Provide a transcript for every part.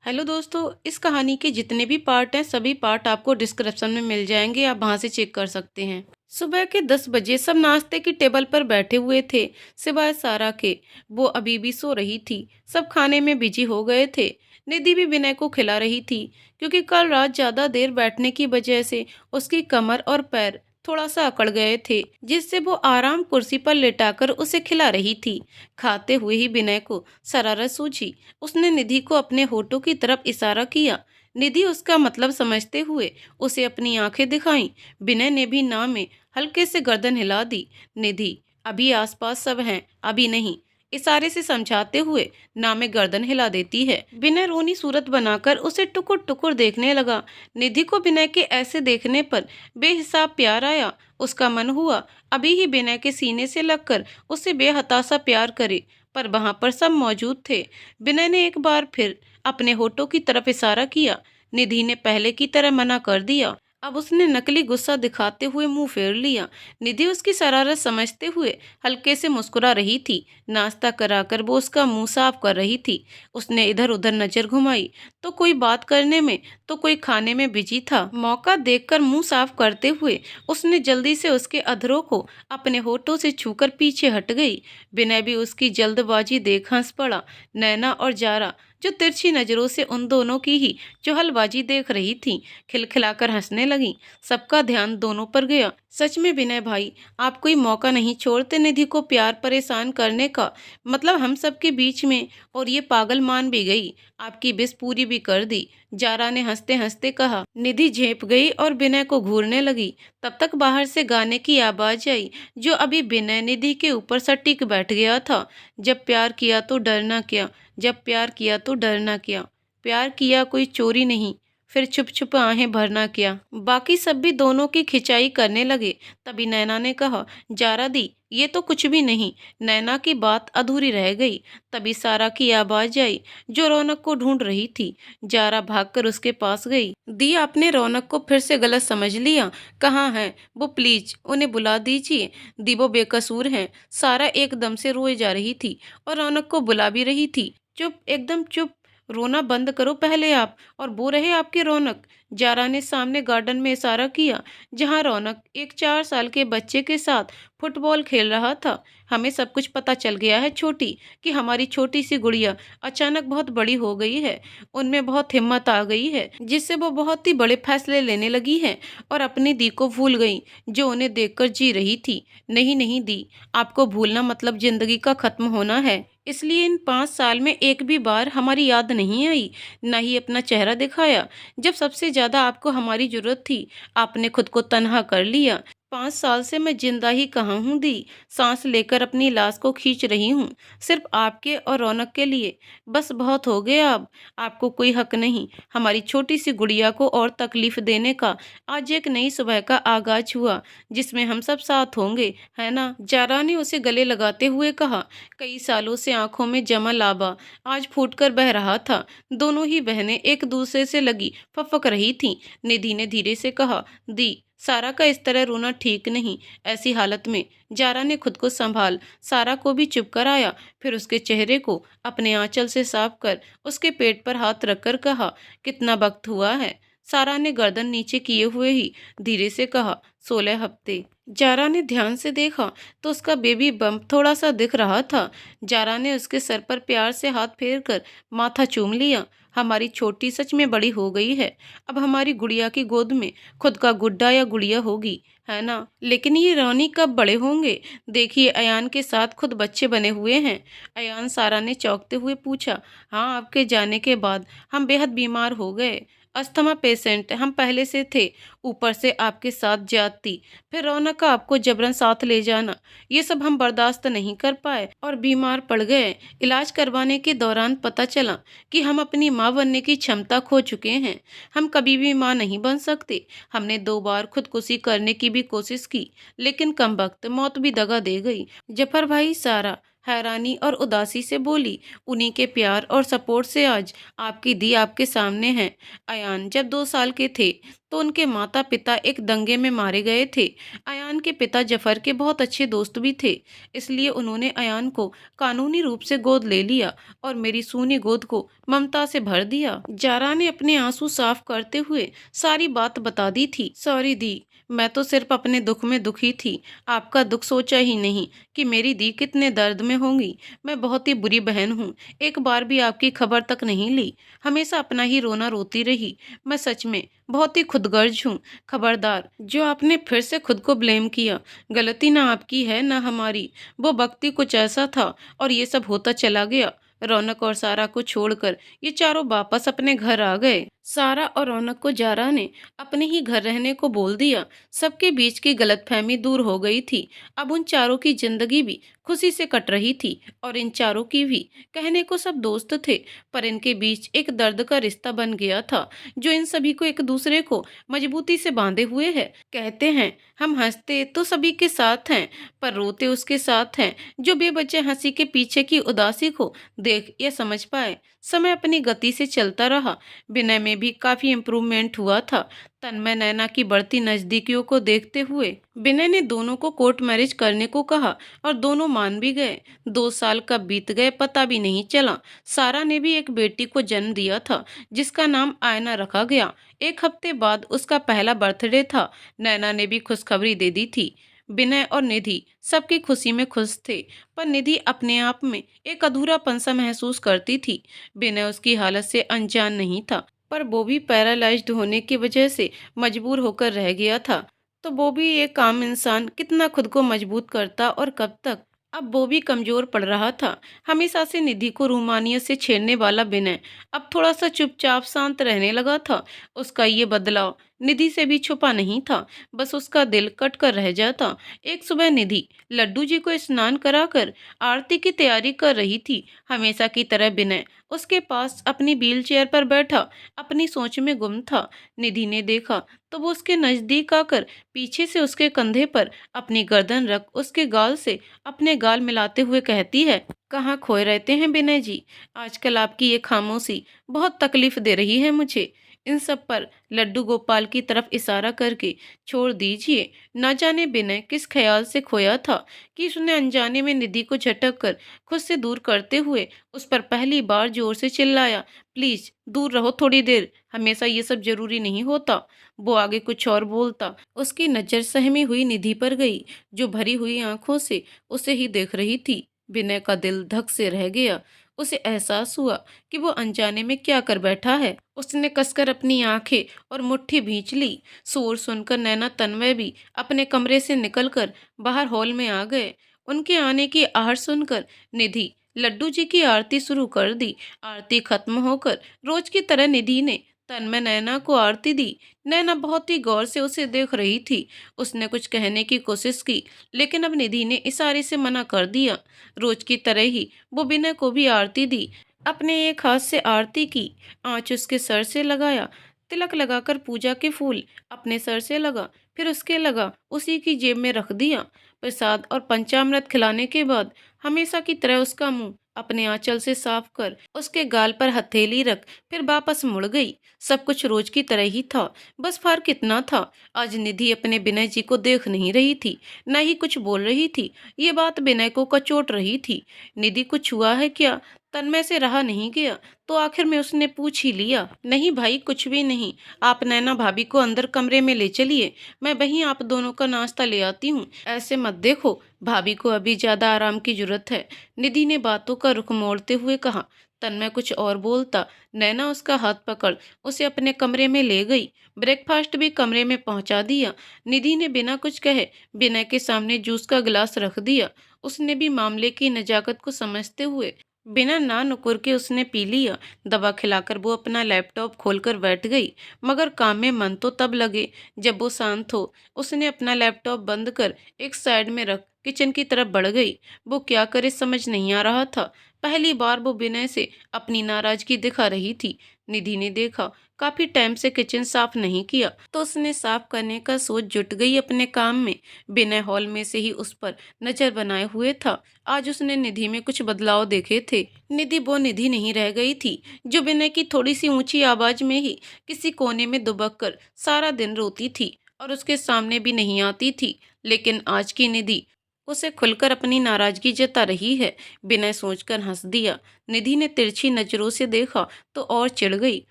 Hello दोस्तों, इस कहानी के जितने भी पार्ट हैं सभी पार्ट आपको डिस्क्रिप्शन में मिल जाएंगे। आप वहां से चेक कर सकते हैं। सुबह के 10 बजे सब नाश्ते की टेबल पर बैठे हुए थे, सिवाय सारा के। वो अभी भी सो रही थी। सब खाने में बिजी हो गए थे। निधि भी विनय को खिला रही थी, क्योंकि कल रात ज्यादा देर बैठने की वजह से उसकी कमर और पैर थोड़ा सा अकड़ गए थे, जिससे वो आराम कुर्सी पर लेटाकर उसे खिला रही थी। खाते हुए ही विनय को शरारत सूझी। उसने निधि को अपने होठों की तरफ इशारा किया। निधि उसका मतलब समझते हुए उसे अपनी आंखें दिखाईं। विनय ने भी ना में हल्के से गर्दन हिला दी। निधि, अभी आसपास सब हैं, अभी नहीं। इशारे से समझाते हुए ना में गर्दन हिला देती है। विनय रोनी सूरत बनाकर उसे टुकुर टुकुर देखने लगा। निधि को विनय के ऐसे देखने पर बेहिसाब प्यार आया। उसका मन हुआ अभी ही विनय के सीने से लगकर उसे बेहताशा प्यार करे, पर वहां पर सब मौजूद थे। विनय ने एक बार फिर अपने होठों की तरफ इशारा किया। निधि ने पहले की तरह मना कर दिया। अब उसने नकली गुस्सा दिखाते हुए मुंह फेर लिया। निधि उसकी शरारत समझते हुए हल्के से मुस्कुरा रही थी। नाश्ता कराकर वो उसका मुंह साफ कर रही थी। उसने इधर उधर नजर घुमाई, तो कोई बात करने में तो कोई खाने में बिजी था। मौका देखकर मुंह साफ करते हुए उसने जल्दी से उसके अधरों को अपने होठों से छूकर पीछे हट गई। विनय भी उसकी जल्दबाजी देख हंस पड़ा। नैना और जारा, जो तिरछी नजरों से उन दोनों की ही चुहलबाजी देख रही थीं, खिलखिलाकर हंसने लगीं। सबका ध्यान दोनों पर गया। सच में विनय भाई, आप कोई मौका नहीं छोड़ते निधि को प्यार परेशान करने का। मतलब हम सबके बीच में, और ये पागल मान भी गई, आपकी विश पूरी भी कर दी। जारा ने हंसते हंसते कहा। निधि झेप गई और विनय को घूरने लगी। तब तक बाहर से गाने की आवाज आई, जो अभी विनय निधि के ऊपर सटीक बैठ गया था। जब प्यार किया तो डरना क्या, जब प्यार किया तो डरना क्या, प्यार किया कोई चोरी नहीं, फिर छुप छुप आहें भरना क्या। बाकी सब भी दोनों की खिंचाई करने लगे। तभी नैना ने कहा, जारा दी, ये तो कुछ भी नहीं। नैना की बात अधूरी रह गई। तभी सारा की आवाज आई, जो रौनक को ढूंढ रही थी। जारा भागकर उसके पास गई। दी, आपने रौनक को फिर से गलत समझ लिया। कहाँ है वो? प्लीज उन्हें बुला दीजिए। दी, वो बेकसूर हैं। सारा एकदम से रोए जा रही थी और रौनक को बुला भी रही थी। चुप, एकदम चुप। रोना बंद करो पहले आप। और वो रहे आपकी रौनक। जारा ने सामने गार्डन में इशारा किया, जहां रौनक एक 4 साल के बच्चे के साथ फुटबॉल खेल रहा था। हमें सब कुछ पता चल गया है छोटी, कि हमारी छोटी सी गुड़िया अचानक बहुत बड़ी हो गई है। उनमें बहुत हिम्मत आ गई है, जिससे वो बहुत ही बड़े फैसले लेने लगी है और अपनी दी को भूल गई, जो उन्हें देखकर जी रही थी। नहीं नहीं दी, आपको भूलना मतलब जिंदगी का खत्म होना है। इसलिए इन 5 साल में एक भी बार हमारी याद नहीं आई, न ही अपना चेहरा दिखाया। जब सबसे ज्यादा आपको हमारी जरूरत थी, आपने खुद को तन्हा कर लिया। 5 साल से मैं जिंदा ही कहाँ हूँ दी, सांस लेकर अपनी लाश को खींच रही हूँ, सिर्फ आपके और रौनक के लिए। बस बहुत हो गया अब। आपको कोई हक नहीं हमारी छोटी सी गुड़िया को और तकलीफ देने का। आज एक नई सुबह का आगाज हुआ, जिसमें हम सब साथ होंगे, है ना? जारा ने उसे गले लगाते हुए कहा। कई सालों से आंखों में जमा लावा आज फूटकर बह रहा था। दोनों ही बहनें एक दूसरे से लगी फपक रही थीं। निधि ने धीरे से कहा, दी, सारा का इस तरह रोना ठीक नहीं। ऐसी हालत में जारा ने खुद को संभाल सारा को भी चुप कराया। फिर उसके चेहरे को अपने आंचल से साफ कर उसके पेट पर हाथ रखकर कहा, कितना वक्त हुआ है? सारा ने गर्दन नीचे किए हुए ही धीरे से कहा, 16 हफ्ते। जारा ने ध्यान से देखा तो उसका बेबी बम्प थोड़ा सा दिख रहा था। जारा ने उसके सर पर प्यार से हाथ फेर कर माथा चूम लिया। हमारी छोटी सच में बड़ी हो गई है। अब हमारी गुड़िया की गोद में खुद का गुड्डा या गुड़िया होगी, है ना? लेकिन ये रानी कब बड़े होंगे? देखिए, अयान के साथ खुद बच्चे बने हुए हैं। अयान, सारा ने चौंकते हुए पूछा। हाँ, आपके जाने के बाद हम बेहद बीमार हो गए। अस्थमा पेशेंट हम पहले से थे, ऊपर से आपके साथ ज्यादती, फिर रौनक का आपको जबरन साथ ले जाना, ये सब हम बर्दाश्त नहीं कर पाए और बीमार पड़ गए। इलाज करवाने के दौरान पता चला कि हम अपनी माँ बनने की क्षमता खो चुके हैं। हम कभी भी माँ नहीं बन सकते। हमने 2 बार खुदकुशी करने की भी कोशिश की, लेकिन कमबख्त मौत भी दगा दे गई। जफर भाई, सारा, हैरानी और उदासी से बोली। उन्हीं के प्यार और सपोर्ट से आज आपकी दी आपके सामने है। अयान जब 2 साल के थे तो उनके माता पिता एक दंगे में मारे गए थे। अयान के पिता जफर के बहुत अच्छे दोस्त भी थे, इसलिए उन्होंने अयान को कानूनी रूप से गोद ले लिया और मेरी सूनी गोद को ममता से भर दिया। जारा ने अपने आंसू साफ करते हुए सारी बात बता दी थी। सॉरी दी, मैं तो सिर्फ अपने दुख में दुखी थी, आपका दुख सोचा ही नहीं कि मेरी दी कितने दर्द में होंगी। मैं बहुत ही बुरी बहन हूँ, एक बार भी आपकी खबर तक नहीं ली, हमेशा अपना ही रोना रोती रही। मैं सच में बहुत ही खुदगर्ज हूँ। खबरदार, जो आपने फिर से खुद को ब्लेम किया, गलती ना आपकी है ना हमारी। वो वक्त ही कुछ ऐसा था और ये सब होता चला गया। रौनक और सारा को छोड़कर ये चारों वापस अपने घर आ गए। सारा और रौनक को जारा ने अपने ही घर रहने को बोल दिया। सबके बीच की गलतफहमी दूर हो गई थी। अब उन चारों की जिंदगी भी खुशी से कट रही थी और इन चारों की भी। कहने को सब दोस्त थे, पर इनके बीच एक दर्द का रिश्ता बन गया था जो इन सभी को एक दूसरे को मजबूती से बांधे हुए है। कहते हैं हम हंसते तो सभी के साथ हैं, पर रोते उसके साथ हैं जो बेवजह हंसी के पीछे की उदासी को देख या समझ पाए। समय अपनी गति से चलता रहा। विनय में भी काफी इम्प्रूवमेंट हुआ था। तन्मय नैना की बढ़ती नजदीकियों को देखते हुए विनय ने दोनों को कोर्ट मैरिज करने को कहा और दोनों मान भी गए। 2 साल कब बीत गए पता भी नहीं चला। सारा ने भी एक बेटी को जन्म दिया था जिसका नाम आयना रखा गया। एक हफ्ते बाद उसका पहला बर्थडे था। नैना ने भी खुशखबरी दे दी थी। विनय और निधि सबकी खुशी में खुश थे, पर निधि अपने आप में एक अधूरापन सा महसूस करती थी। विनय उसकी हालत से अनजान नहीं था, पर वो भी पैरालाइज्ड होने की वजह से मजबूर होकर रह गया था। तो वो भी एक आम इंसान कितना खुद को मजबूत करता और कब तक। अब वो भी कमजोर पड़ रहा था। हमेशा से निधि को रूमानियत से छेड़ने वाला विनय अब थोड़ा सा चुपचाप शांत रहने लगा था। उसका ये बदलाव निधि से भी छुपा नहीं था, बस उसका दिल कट कर रह जाता। एक सुबह निधि लड्डू जी को स्नान कराकर आरती की तैयारी कर रही थी। हमेशा की तरह विनय उसके पास अपनी व्हील चेयर पर बैठा अपनी सोच में गुम था। निधि ने देखा तो वो उसके नजदीक आकर पीछे से उसके कंधे पर अपनी गर्दन रख उसके गाल से अपने गाल मिलाते हुए कहती है, कहाँ खोए रहते हैं विनय जी, आजकल आपकी ये खामोशी बहुत तकलीफ दे रही है मुझे। इन सब पर लड्डू गोपाल की तरफ इशारा करके, छोड़ दीजिए। न जाने विनय किस ख्याल से खोया था कि उसने अनजाने में निधि को झटक कर खुद से दूर करते हुए उस पर पहली बार जोर से चिल्लाया, प्लीज दूर रहो थोड़ी देर, हमेशा ये सब जरूरी नहीं होता। वो आगे कुछ और बोलता, उसकी नजर सहमी हुई निधि पर गई जो भरी हुई आंखों से उसे ही देख रही थी। विनय का दिल धक से रह गया। उसे एहसास हुआ कि वो अनजाने में क्या कर बैठा है। उसने कसकर अपनी आंखें और मुट्ठी भींच ली। शोर सुनकर नैना तन्मय भी अपने कमरे से निकलकर बाहर हॉल में आ गए। उनके आने की आहट सुनकर निधि लड्डू जी की आरती शुरू कर दी। आरती खत्म होकर रोज की तरह निधि ने तन्मय नैना को आरती दी। नैना बहुत ही गौर से उसे देख रही थी। उसने कुछ कहने की कोशिश की, लेकिन अब निधि ने इशारे से मना कर दिया। रोज की तरह ही वो विनय को भी आरती दी। अपने एक हाथ से आरती की आंच उसके सर से लगाया। तिलक लगाकर पूजा के फूल अपने सर से लगा, फिर उसके लगा उसी की जेब में रख दिया। प्रसाद और पंचामृत खिलाने के बाद हमेशा की तरह उसका मुंह अपने आंचल से साफ कर उसके गाल पर हथेली रख फिर वापस मुड़ गई। सब कुछ रोज की तरह ही था, बस फर्क इतना था, आज निधि अपने विनय जी को देख नहीं रही थी, न ही कुछ बोल रही थी। ये बात विनय को कचोट रही थी। निधि कुछ हुआ है क्या? तन्मय से रहा नहीं गया, तो आखिर में उसने पूछ ही लिया। नहीं भाई, कुछ भी नहीं, आप नैना भाभी को अंदर कमरे में ले चलिए, मैं वहीं आप दोनों का नाश्ता ले आती हूँ। ऐसे मत देखो, भाभी को अभी ज्यादा आराम की जरूरत है, निधि ने बातों का रुख मोड़ते हुए कहा। तन्मय कुछ और बोलता, नैना उसका हाथ पकड़ उसे अपने कमरे में ले गई। ब्रेकफास्ट भी कमरे में पहुंचा दिया। निधि ने बिना कुछ कहे विनय के सामने जूस का गिलास रख दिया। उसने भी मामले की नजाकत को समझते हुए बिना ना नुकुर के उसने पी लिया। दवा खिलाकर वो अपना लैपटॉप खोलकर बैठ गई, मगर काम में मन तो तब लगे जब वो शांत हो। उसने अपना लैपटॉप बंद कर एक साइड में रख किचन की तरफ बढ़ गई। वो क्या करे समझ नहीं आ रहा था। पहली बार वो विनय से अपनी नाराजगी दिखा रही थी। निधि ने देखा काफी टाइम से किचन साफ नहीं किया, तो उसने साफ करने का सोच जुट गई अपने काम में। विनय हॉल में से ही उस पर नजर बनाए हुए था। आज उसने निधि में कुछ बदलाव देखे थे। निधि वो निधि नहीं रह गई थी जो विनय की थोड़ी सी ऊंची आवाज में ही किसी कोने में दुबक कर सारा दिन रोती थी और उसके सामने भी नहीं आती थी। लेकिन आज की निधि उसे खुलकर अपनी नाराजगी जता रही है। विनय सोचकर हंस दिया। निधि ने तिरछी नजरों से देखा तो और चिढ़ गई।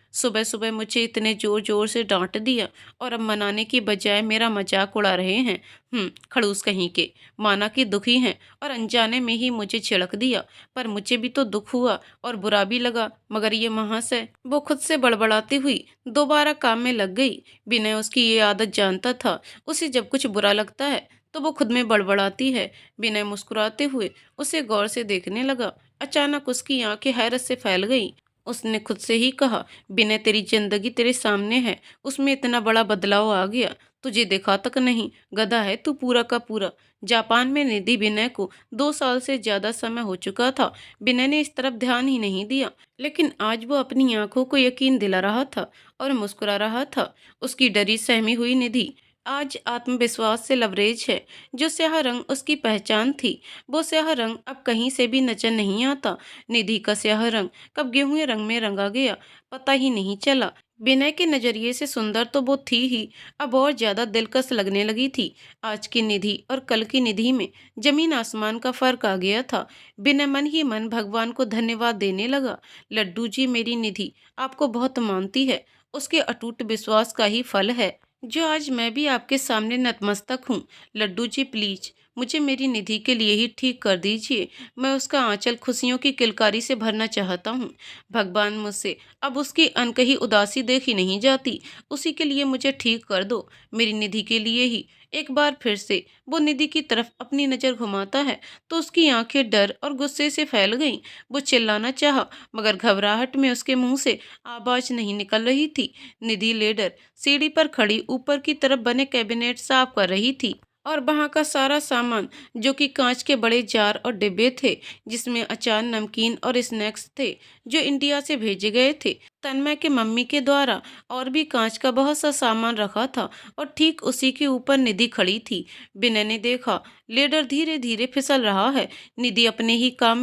सुबह सुबह मुझे इतने जोर जोर से डांट दिया और अब मनाने की बजाय मेरा मजाक उड़ा रहे हैं। खड़ूस कहीं के। माना कि दुखी हैं और अनजाने में ही मुझे छिड़क दिया, पर मुझे भी तो दुख हुआ और बुरा भी लगा। मगर ये महाशय, वो खुद से बड़बड़ाती हुई दोबारा काम में लग गई। विनय उसकी ये आदत जानता था। उसे जब कुछ बुरा लगता है तो वो खुद में बड़बड़ाती है। विनय मुस्कुराते हुए उसे गौर से देखने लगा। अचानक उसकी आंखें हैरत से फैल गईं। उसने खुद से ही कहा, विनय तेरी जिंदगी तेरे सामने है, उसमें इतना बड़ा बदलाव आ गया, तुझे देखा तक नहीं। गधा है तू पूरा का पूरा। जापान में निधि विनय को 2 साल से ज्यादा समय हो चुका था। विनय ने इस तरफ ध्यान ही नहीं दिया, लेकिन आज वो अपनी आंखों को यकीन दिला रहा था और मुस्कुरा रहा था। उसकी डरी सहमी हुई निधि आज आत्मविश्वास से लबरेज है। जो स्याह रंग उसकी पहचान थी, वो स्याह रंग अब कहीं से भी नजर नहीं आता। निधि का स्याह रंग कब गेहुए रंग में रंगा गया, पता ही नहीं चला। विनय के नजरिए से सुंदर तो वो थी ही, अब और ज्यादा दिलकश लगने लगी थी। आज की निधि और कल की निधि में जमीन आसमान का फर्क आ गया था। विनय मन ही मन भगवान को धन्यवाद देने लगा। लड्डू जी, मेरी निधि आपको बहुत मानती है, उसके अटूट विश्वास का ही फल है जो आज मैं भी आपके सामने नतमस्तक हूँ। लड्डू जी प्लीज मुझे मेरी निधि के लिए ही ठीक कर दीजिए। मैं उसका आंचल खुशियों की किलकारी से भरना चाहता हूँ। भगवान, मुझसे अब उसकी अनकही उदासी देखी नहीं जाती। उसी के लिए मुझे ठीक कर दो, मेरी निधि के लिए ही। एक बार फिर से वो निधि की तरफ अपनी नजर घुमाता है तो उसकी आंखें डर और गुस्से से फैल गईं। वो चिल्लाना चाहा, मगर घबराहट में उसके मुंह से आवाज नहीं निकल रही थी। निधि लेडर सीढ़ी पर खड़ी ऊपर की तरफ बने कैबिनेट साफ कर रही थी और वहां का सारा सामान, जो कि कांच के बड़े जार और डिब्बे थे जिसमें अचार, नमकीन और स्नैक्स थे जो इंडिया से भेजे गए थे, तन्मय के मम्मी के द्वारा, और भी कांच का बहुत सा सामान रखा था। और ठीक उसी के ऊपर निधि खड़ी थी। विनय ने देखा लेडर धीरे धीरे फिसल रहा है। निधि अपने ही काम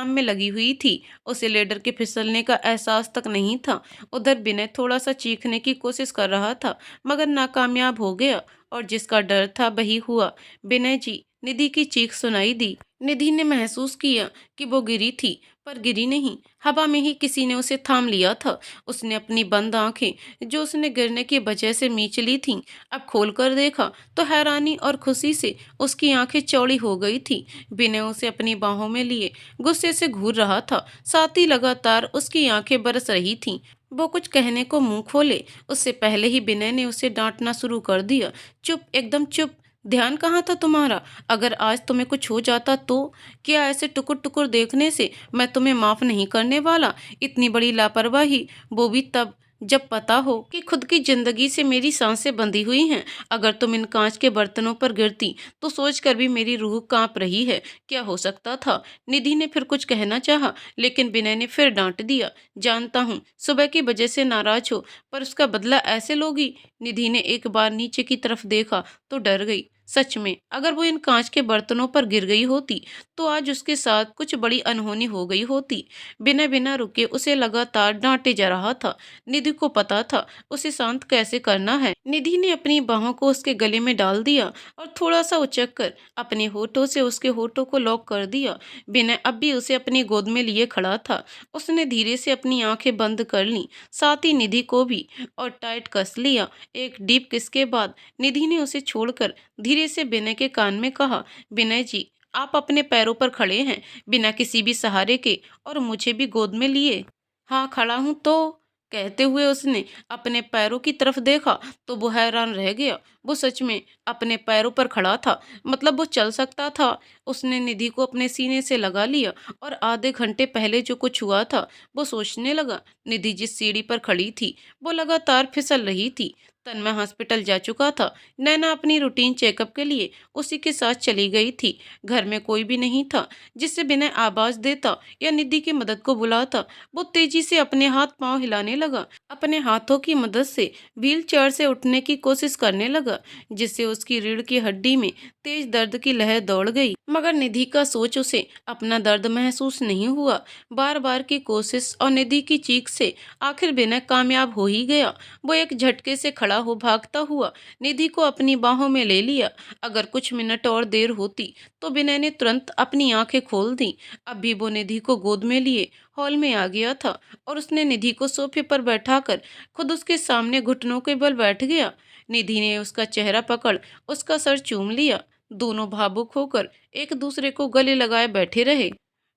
में लगी हुई थी। उसे लेडर के फिसलने का एहसास तक नहीं था। उधर विनय थोड़ा सा चीखने की कोशिश कर रहा था, मगर नाकामयाब हो गया और जिसका डर था वही हुआ। विनय जी, निधि की चीख सुनाई दी। निधि ने महसूस किया कि वो गिरी थी, पर गिरी नहीं, हवा में ही किसी ने उसे थाम लिया था। उसने अपनी बंद आंखें, जो उसने गिरने की वजह से मींच ली थीं, अब खोलकर देखा तो हैरानी और खुशी से उसकी आंखें चौड़ी हो गई थी। विनय उसे अपनी बाहों में लिए गुस्से से घूर रहा था, साथ ही लगातार उसकी आंखें बरस रही थीं। वो कुछ कहने को मुंह खोले उससे पहले ही विनय ने उसे डांटना शुरू कर दिया। चुप, एकदम चुप। ध्यान कहाँ था तुम्हारा? अगर आज तुम्हें कुछ हो जाता तो? क्या ऐसे टुकुर टुकुर देखने से मैं तुम्हें माफ नहीं करने वाला? इतनी बड़ी लापरवाही, वो भी तब जब पता हो कि खुद की जिंदगी से मेरी सांसें बंधी हुई हैं। अगर तुम इन कांच के बर्तनों पर गिरती तो सोचकर भी मेरी रूह कांप रही है। क्या हो सकता था? निधि ने फिर कुछ कहना चाहा, लेकिन विनय ने फिर डांट दिया। जानता हूँ सुबह की वजह से नाराज हो, पर उसका बदला ऐसे लोगी? निधि ने एक बार नीचे की तरफ देखा तो डर गई। सच में अगर वो इन कांच के बर्तनों पर गिर गई होती तो आज उसके साथ कुछ बड़ी अनहोनी हो गई होती। बिना बिना रुके उसे लगातार डांटे जा रहा था। निधि को पता था उसे शांत कैसे करना है। निधि ने अपनी बाहों को उसके गले में डाल दिया और थोड़ा सा उचक कर अपने होठों से उसके होठों को लॉक कर दिया। विनय अब भी उसे अपनी गोद में लिए खड़ा था। उसने धीरे से अपनी आंखें बंद कर लीं, साथ ही निधि को भी, और टाइट कस लिया। एक डीप किस के बाद निधि ने उसे छोड़कर धीरे से विनय के कान में कहा, विनय जी, आप अपने पैरों पर खड़े हैं बिना किसी भी सहारे के और मुझे भी गोद में लिए। हाँ, खड़ा हूं तो, कहते हुए उसने अपने पैरों की तरफ देखा तो वो हैरान रह गया। वो सच में अपने पैरों पर खड़ा था, मतलब वो चल सकता था। उसने निधि को अपने सीने से लगा लिया और आधे घंटे पहले जो कुछ हुआ था वो सोचने लगा। निधि जिस सीढ़ी पर खड़ी थी वो लगातार फिसल रही थी। तन्मय हॉस्पिटल जा चुका था। नैना अपनी रूटीन चेकअप के लिए उसी के साथ चली गई थी। घर में कोई भी नहीं था जिससे बिना आवाज देता या निधि की मदद को बुलाता। वो तेजी से अपने हाथ पांव हिलाने लगा, अपने हाथों की मदद से व्हील चेयर से उठने की कोशिश करने लगा, जिससे उसकी रीढ़ की हड्डी में तेज दर्द की लहर दौड़ गई। मगर निधि का सोच उसे अपना दर्द महसूस नहीं हुआ। बार बार की कोशिश और निधि की चीख से आखिर बिना कामयाब हो ही गया। वो एक झटके से खड़ा हो भागता हुआ निधि को अपनी बाहों में ले लिया। अगर कुछ मिनट और देर होती तो विनय ने तुरंत अपनी आंखें खोल दी। अब भी वो निधि को गोद में लिए हॉल में आ गया था और उसने निधि को सोफे पर बैठाकर खुद उसके सामने घुटनों के बल बैठ गया। निधि ने उसका चेहरा पकड़ उसका सर चूम लिया। दोनों भावुक होकर एक दूसरे को गले लगाए बैठे रहे।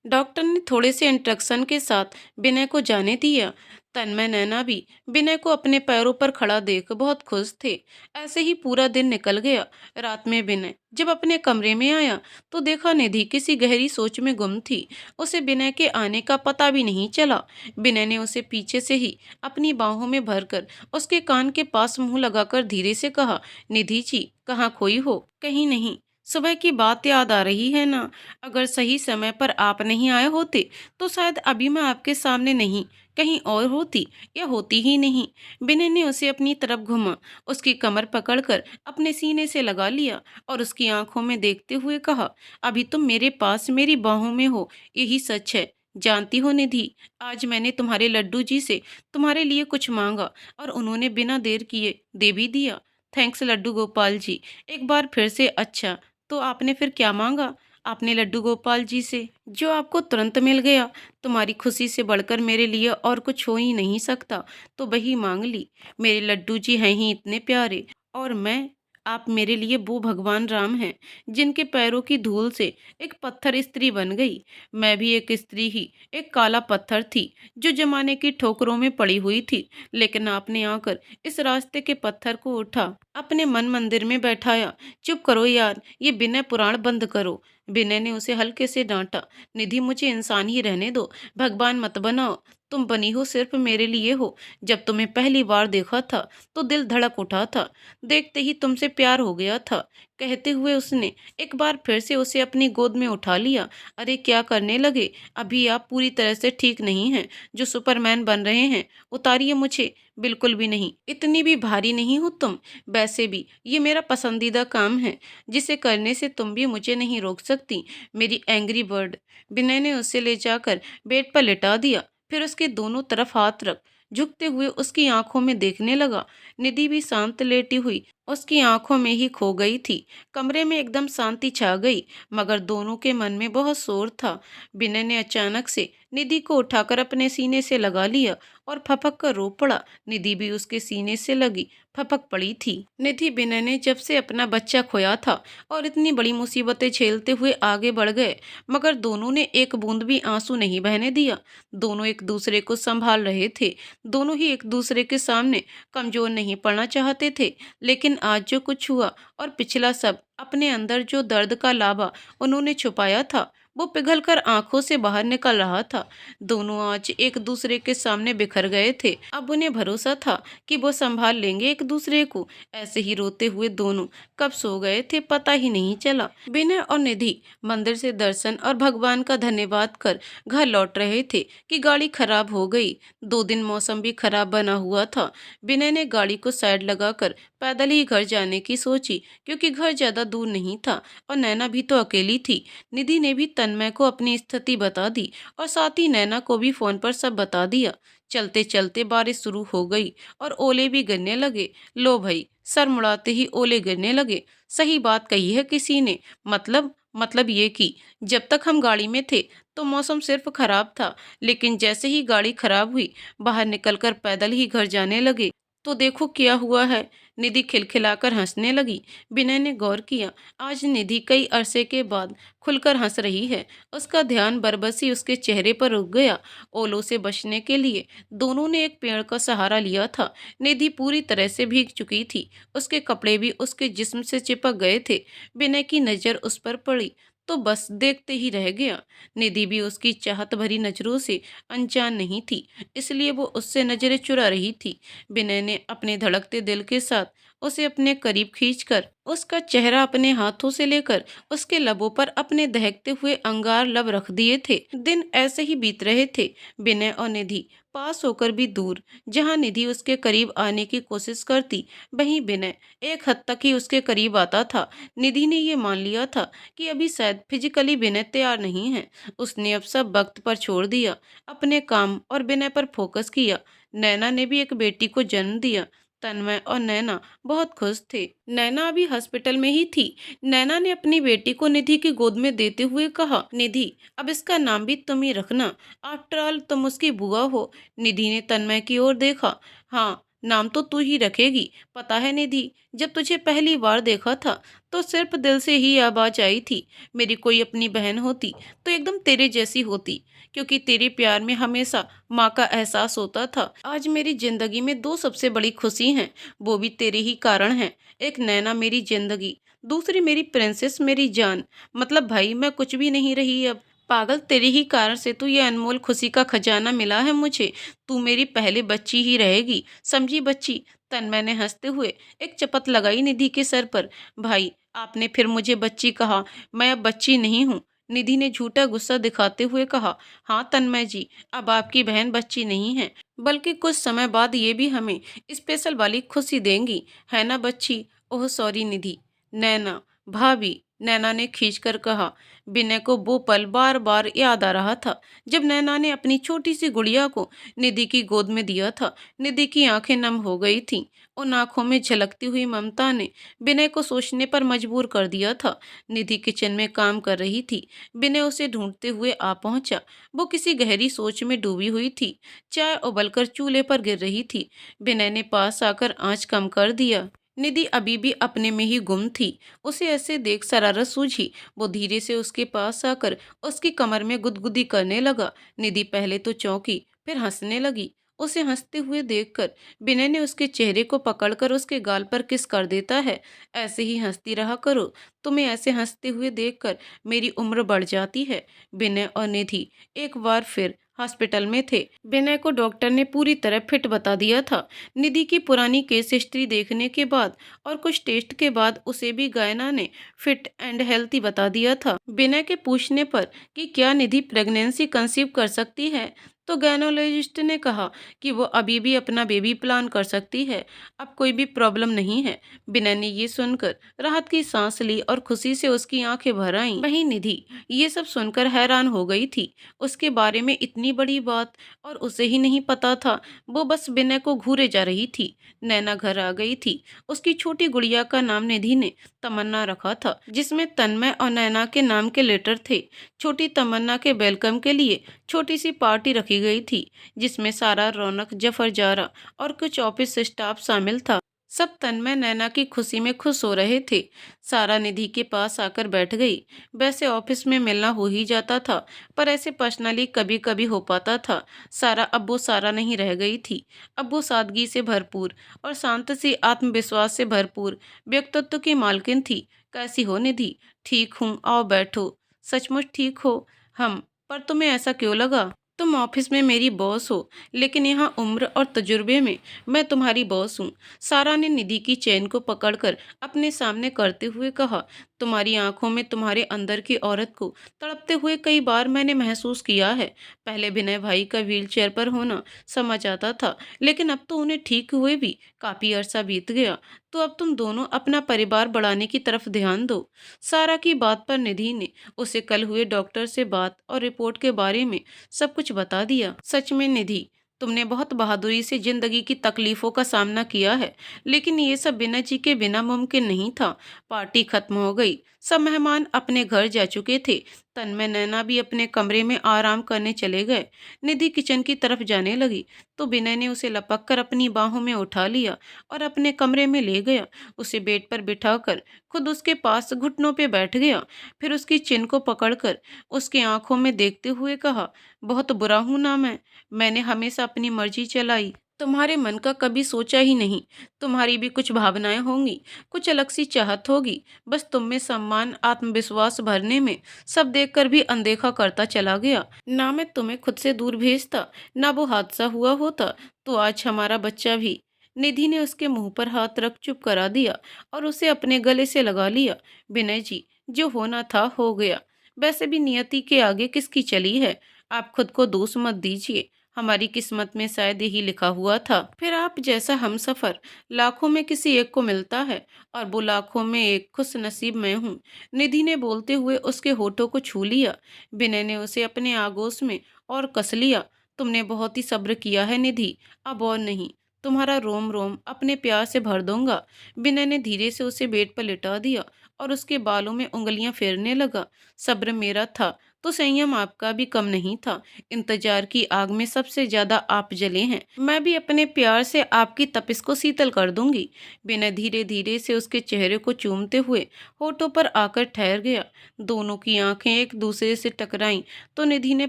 डॉक्टर ने थोड़े से इंस्ट्रक्शन के साथ विनय को जाने दिया। तन्मय नैना भी विनय को अपने पैरों पर खड़ा देख बहुत खुश थे। ऐसे ही पूरा दिन निकल गया। रात में विनय जब अपने कमरे में आया तो देखा निधि किसी गहरी सोच में गुम थी। उसे विनय के आने का पता भी नहीं चला। विनय ने उसे पीछे से ही अपनी बाहों में भरकर उसके कान के पास मुंह लगाकर धीरे से कहा, निधि जी कहाँ खोई हो? कहीं नहीं। सुबह की बात याद आ रही है ना? अगर सही समय पर आप नहीं आए होते तो शायद अभी मैं आपके सामने नहीं, कहीं और होती या होती ही नहीं। विनय ने उसे अपनी तरफ घुमा, उसकी कमर पकड़कर अपने सीने से लगा लिया और उसकी आंखों में देखते हुए कहा, अभी तुम मेरे पास मेरी बाहों में हो, यही सच है। जानती हो निधि, आज मैंने तुम्हारे लड्डू जी से तुम्हारे लिए कुछ मांगा और उन्होंने बिना देर किए दे भी दिया। थैंक्स लड्डू गोपाल जी। एक बार फिर से। अच्छा, तो आपने फिर क्या मांगा? आपने लड्डू गोपाल जी से जो आपको तुरंत मिल गया। तुम्हारी खुशी से बढ़कर मेरे लिए और कुछ हो ही नहीं सकता, तो वही मांग ली। मेरे लड्डू जी हैं ही इतने प्यारे। और मैं, आप मेरे लिए वो भगवान राम हैं जिनके पैरों की धूल से एक पत्थर स्त्री बन गई। मैं भी एक स्त्री ही, एक काला पत्थर थी जो जमाने की ठोकरों में पड़ी हुई थी। लेकिन आपने आकर इस रास्ते के पत्थर को उठा, अपने मन मंदिर में बैठाया। चुप करो यार, ये विनय पुराण बंद करो। विनय ने उसे हल्के से डांटा। निधि मुझे इंसान ही रहने दो, भगवान मत बनाओ। तुम बनी हो सिर्फ मेरे लिए हो। जब तुम्हें पहली बार देखा था तो दिल धड़क उठा था, देखते ही तुमसे प्यार हो गया था। कहते हुए उसने एक बार फिर से उसे अपनी गोद में उठा लिया। अरे क्या करने लगे? अभी आप पूरी तरह से ठीक नहीं हैं। जो सुपरमैन बन रहे हैं उतारिए मुझे। बिल्कुल भी नहीं, इतनी भी भारी नहीं हो तुम। वैसे भी ये मेरा पसंदीदा काम है जिसे करने से तुम भी मुझे नहीं रोक सकती, मेरी एंग्री बर्ड। विनय ने उसे ले जाकर बेड पर लिटा दिया, फिर उसके दोनों तरफ हाथ रख झुकते हुए उसकी आंखों में देखने लगा। निधि भी शांत लेटी हुई उसकी आंखों में ही खो गई थी। कमरे में एकदम शांति छा गई, मगर दोनों के मन में बहुत शोर था। विनय ने अचानक से निधि को उठाकर अपने सीने से लगा लिया और फपक कर रो पड़ा। निधि भी उसके सीने से लगी फपक पड़ी थी। निधि विनय ने जब से अपना बच्चा खोया था और इतनी बड़ी मुसीबतें झेलते हुए आगे बढ़ गए, मगर दोनों ने एक बूंद भी आंसू नहीं बहने दिया। दोनों एक दूसरे को संभाल रहे थे। दोनों ही एक दूसरे के सामने कमजोर नहीं पड़ना चाहते थे। लेकिन आज जो कुछ हुआ और पिछला सब, अपने अंदर जो दर्द का लावा उन्होंने छुपाया था वो पिघलकर आंखों से बाहर निकल रहा था। दोनों आज एक दूसरे के सामने बिखर गए थे। अब उन्हें भरोसा था कि वो संभाल लेंगे एक दूसरे को। ऐसे ही रोते हुए दोनों कब सो गए थे पता ही नहीं चला। विनय और निधि मंदिर से दर्शन और भगवान का धन्यवाद कर घर लौट रहे थे कि गाड़ी खराब हो गई। 2 दिन मौसम भी खराब बना हुआ था। विनय ने गाड़ी को साइड लगाकर पैदल ही घर जाने की सोची, क्योंकि घर ज्यादा दूर नहीं था और नैना भी तो अकेली थी। निधि ने भी तन्मय को अपनी स्थिति बता दी और साथ ही नैना को भी फोन पर सब बता दिया। चलते चलते बारिश शुरू हो गई और ओले भी गिरने लगे। लो भाई, सर मुड़ाते ही ओले गिरने लगे। सही बात कही है किसी ने। मतलब ये कि जब तक हम गाड़ी में थे तो मौसम सिर्फ खराब था, लेकिन जैसे ही गाड़ी खराब हुई, बाहर निकलकर पैदल ही घर जाने लगे तो देखो क्या हुआ है। निधि खिलखिलाकर हंसने लगी। विनय ने गौर किया, आज निधि कई अरसे के बाद खुलकर हंस रही है। उसका ध्यान बरबसी उसके चेहरे पर रुक गया। ओलों से बचने के लिए दोनों ने एक पेड़ का सहारा लिया था। निधि पूरी तरह से भीग चुकी थी, उसके कपड़े भी उसके जिस्म से चिपक गए थे। विनय की नज़र उस पर पड़ी तो बस देखते ही रह गया। निधि भी उसकी चाहत भरी नजरों से अनजान नहीं थी, इसलिए वो उससे नजरें चुरा रही थी। विनय ने अपने धड़कते दिल के साथ उसे अपने करीब खींचकर उसका चेहरा अपने हाथों से लेकर उसके लबों पर अपने दहकते हुए अंगार लब रख दिए थे। दिन ऐसे ही बीत रहे थे, विनय और निधि पास होकर भी दूर। जहां निधि उसके करीब आने की कोशिश करती, वहीं विनय एक हद तक ही उसके करीब आता था। निधि ने ये मान लिया था कि अभी शायद फिजिकली विनय तैयार नहीं है। उसने अब सब वक्त पर छोड़ दिया, अपने काम और विनय पर फोकस किया। नैना ने भी एक बेटी को जन्म दिया। तन्मय और नैना बहुत खुश थे। नैना अभी हॉस्पिटल में ही थी। नैना ने अपनी बेटी को निधि की गोद में देते हुए कहा, निधि अब इसका नाम भी तुम ही रखना, आफ्टर ऑल तुम उसकी बुआ हो। निधि ने तन्मय की ओर देखा। हाँ, नाम तो तू ही रखेगी। पता है निधि, जब तुझे पहली बार देखा था तो सिर्फ दिल से ही आवाज आई थी। मेरी कोई अपनी बहन होती तो एकदम तेरे जैसी होती, क्योंकि तेरे प्यार में हमेशा माँ का एहसास होता था। आज मेरी जिंदगी में दो सबसे बड़ी खुशी हैं, वो भी तेरे ही कारण है। एक नैना मेरी जिंदगी, दूसरी मेरी प्रिंसेस, मेरी जान। मतलब भाई मैं कुछ भी नहीं रही अब। पागल, तेरे ही कारण से तो ये अनमोल खुशी का खजाना मिला है मुझे। तू मेरी पहली बच्ची ही रहेगी, समझी बच्ची। तन्मय ने हंसते हुए एक चपत लगाई निधि के सर पर। भाई, आपने फिर मुझे बच्ची कहा, मैं अब बच्ची नहीं हूँ। निधि ने झूठा गुस्सा दिखाते हुए कहा। हाँ तन्मय जी, अब आपकी बहन बच्ची नहीं है, बल्कि कुछ समय बाद ये भी हमें स्पेशल वाली खुशी देंगी, है ना बच्ची। ओह सॉरी निधि। नैना, भाभी, नैना ने खींचकर कहा। विनय को वो पल बार बार याद आ रहा था जब नैना ने अपनी छोटी सी गुड़िया को निधि की गोद में दिया था। निधि की आंखें नम हो गई थीं। उन आंखों में झलकती हुई ममता ने विनय को सोचने पर मजबूर कर दिया था। निधि किचन में काम कर रही थी। विनय उसे ढूंढते हुए आ पहुंचा। वो किसी गहरी सोच में डूबी हुई थी। चाय उबलकर चूल्हे पर गिर रही थी। विनय ने पास आकर आंच कम कर दिया। निधि अभी भी अपने में ही गुम थी। उसे ऐसे देख शरारत सूझी। वो धीरे से उसके पास आकर उसकी कमर में गुदगुदी करने लगा। निधि पहले तो चौंकी, फिर हंसने लगी। उसे हंसते हुए देखकर विनय ने उसके चेहरे को पकड़कर उसके गाल पर किस कर देता है। ऐसे ही हंसती रहा करो, तुम्हें ऐसे हंसते हुए देखकर मेरी उम्र बढ़ जाती है। विनय और निधि एक बार फिर हॉस्पिटल में थे। विनय को डॉक्टर ने पूरी तरह फिट बता दिया था। निधि की पुरानी केस हिस्ट्री देखने के बाद और कुछ टेस्ट के बाद उसे भी गायना ने फिट एंड हेल्थी बता दिया था। विनय के पूछने पर कि क्या निधि प्रेगनेंसी कंसीव कर सकती है, तो गायनोलॉजिस्ट ने कहा कि वो अभी भी अपना बेबी प्लान कर सकती है, अब कोई भी प्रॉब्लम नहीं है। विनय ने ये सुनकर राहत की सांस ली और खुशी से उसकी आंखें भर आईं। वहीं निधि ये सब सुनकर हैरान हो गई थी। उसके बारे में इतनी बड़ी बात और उसे ही नहीं पता था। वो बस विनय को घूरे जा रही थी। नैना घर आ गई थी। उसकी छोटी गुड़िया का नाम निधि ने तमन्ना रखा था, जिसमें तन्मय और नैना के नाम के लेटर थे। छोटी तमन्ना के वेलकम के लिए छोटी सी पार्टी रखी गई थी, जिसमें सारा, रौनक, जफर, जारा और कुछ ऑफिस स्टाफ शामिल था। सब तन्मय नैना की खुशी में खुश हो रहे थे। सारा निधि के पास आकर बैठ गई। वैसे ऑफिस में मिलना हो ही जाता था, पर ऐसे पर्सनली कभी कभी हो पाता था। सारा अब वो सारा नहीं रह गई थी। अब वो सादगी से भरपूर और शांत सी आत्मविश्वास से भरपूर व्यक्तित्व की मालकिन थी। कैसी हो निधि? ठीक हूँ, आओ बैठो। सचमुच ठीक हो? हम, पर तुम्हें ऐसा क्यों लगा? तुम ऑफिस में मेरी बॉस हो, लेकिन यहाँ उम्र और तजुर्बे में मैं तुम्हारी बॉस हूँ। सारा ने निधि की चेन को पकड़कर अपने सामने करते हुए कहा। तुम्हारी आंखों में तुम्हारे अंदर की औरत को तड़पते हुए कई बार मैंने महसूस किया है। पहले विनय भाई का व्हील चेयर पर होना समझ आता था, लेकिन अब तो उन्हें ठीक हुए भी काफी अरसा बीत गया। तो अब तुम दोनों अपना परिवार बढ़ाने की तरफ ध्यान दो। सारा की बात पर निधि ने उसे कल हुए डॉक्टर से बात और रिपोर्ट के बारे में सब कुछ बता दिया। सच में निधि, तुमने बहुत बहादुरी से जिंदगी की तकलीफों का सामना किया है, लेकिन ये सब विनय जी के बिना मुमकिन नहीं था। पार्टी खत्म हो गई। सब मेहमान अपने घर जा चुके थे। तन्मय, नैना भी अपने कमरे में आराम करने चले गए। निधि किचन की तरफ जाने लगी तो विनय ने उसे लपक कर अपनी बाहों में उठा लिया और अपने कमरे में ले गया। उसे बेड पर बिठाकर खुद उसके पास घुटनों पे बैठ गया। फिर उसकी चिन को पकड़कर उसकी आंखों में देखते हुए कहा, बहुत बुरा हूं ना मैंने हमेशा अपनी मर्जी चलाई। तुम्हारे मन का कभी सोचा ही नहीं। तुम्हारी भी कुछ भावनाएं होंगी, कुछ अलग सी चाहत होगी। बस तुम में सम्मान, आत्मविश्वास भरने में सब देखकर भी अनदेखा करता चला गया। ना मैं तुम्हें खुद से दूर भेजता, ना वो हादसा हुआ होता, तो आज हमारा बच्चा भी। निधि ने उसके मुंह पर हाथ रख चुप करा दिया और उसे अपने गले से लगा लिया। विनय जी, जो होना था हो गया। वैसे भी नियति के आगे किसकी चली है। आप खुद को दोष मत दीजिए। हमारी किस्मत में शायद यही लिखा हुआ था। फिर आप जैसा हमसफर लाखों में किसी एक को मिलता है, और वो लाखों में एक खुश नसीब मैं हूँ। निधि ने बोलते हुए उसके होठों को छू लिया। विनय ने उसे अपने आगोश में और कस लिया। तुमने बहुत ही सब्र किया है निधि, अब और नहीं। तुम्हारा रोम रोम अपने प्यार से भर दूंगा। विनय ने धीरे से उसे बेड पर लिटा दिया और उसके बालों में उंगलियां फेरने लगा। सब्र मेरा था तो संयम आपका भी कम नहीं था। इंतजार की आग में सबसे ज्यादा आप जले हैं। मैं भी अपने प्यार से आपकी तपिश को शीतल कर दूंगी। विनय धीरे धीरे से उसके चेहरे को चूमते हुए होठों पर आकर ठहर गया। दोनों की आंखें एक दूसरे से टकराईं तो निधि ने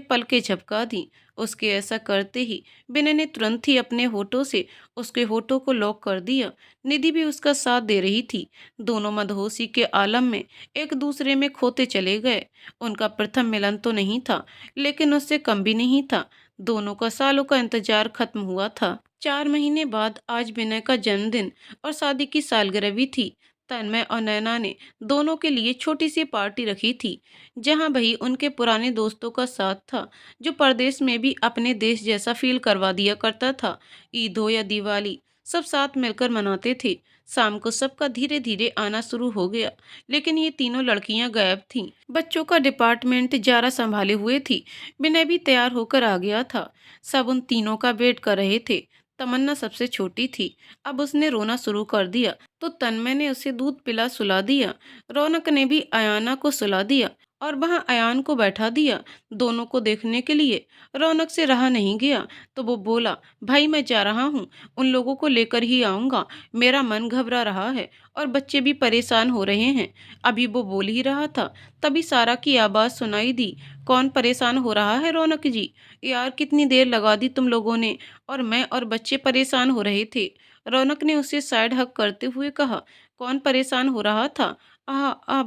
पलकें झपका दी। उसके ऐसा करते ही विनय ने तुरंत ही अपने होठों से उसके होठों को लॉक कर दिया। निधि भी उसका साथ दे रही थी। दोनों मदहोशी के आलम में एक दूसरे में खोते चले गए। उनका प्रथम मिलन तो नहीं था, लेकिन उससे कम भी नहीं था। दोनों का सालों का इंतजार खत्म हुआ था। 4 महीने बाद आज विनय का जन्मदिन और शादी की सालगिरह भी थी। तन्मय और नैना ने दोनों के लिए छोटी सी पार्टी रखी थी, जहां वही उनके पुराने दोस्तों का साथ था, जो परदेश में भी अपने देश जैसा फील करवा दिया करता था। ईद हो या दिवाली, सब साथ मिलकर मनाते थे। शाम को सबका धीरे धीरे आना शुरू हो गया, लेकिन ये तीनों लड़कियां गायब थीं। बच्चों का डिपार्टमेंट जारा संभाले हुए थी। विनय भी तैयार होकर आ गया था। सब उन तीनों का वेट कर रहे थे। तमन्ना सबसे छोटी थी। अब उसने रोना शुरू कर दिया तो तन्मय ने उसे दूध पिला सुला दिया। रौनक ने भी अयाना को सुला दिया और वहां अयान को बैठा दिया दोनों को देखने के लिए। रौनक से रहा नहीं गया तो वो बोला, भाई मैं जा रहा हूँ, उन लोगों को लेकर ही आऊँगा। मेरा मन घबरा रहा है और बच्चे भी परेशान हो रहे हैं। अभी वो बोल ही रहा था, तभी सारा की आवाज़ सुनाई दी। कौन परेशान हो रहा है रौनक जी? यार कितनी देर लगा दी तुम लोगों ने, और मैं और बच्चे परेशान हो रहे थे। रौनक ने उसे साइड हक करते हुए कहा, कौन परेशान हो रहा था?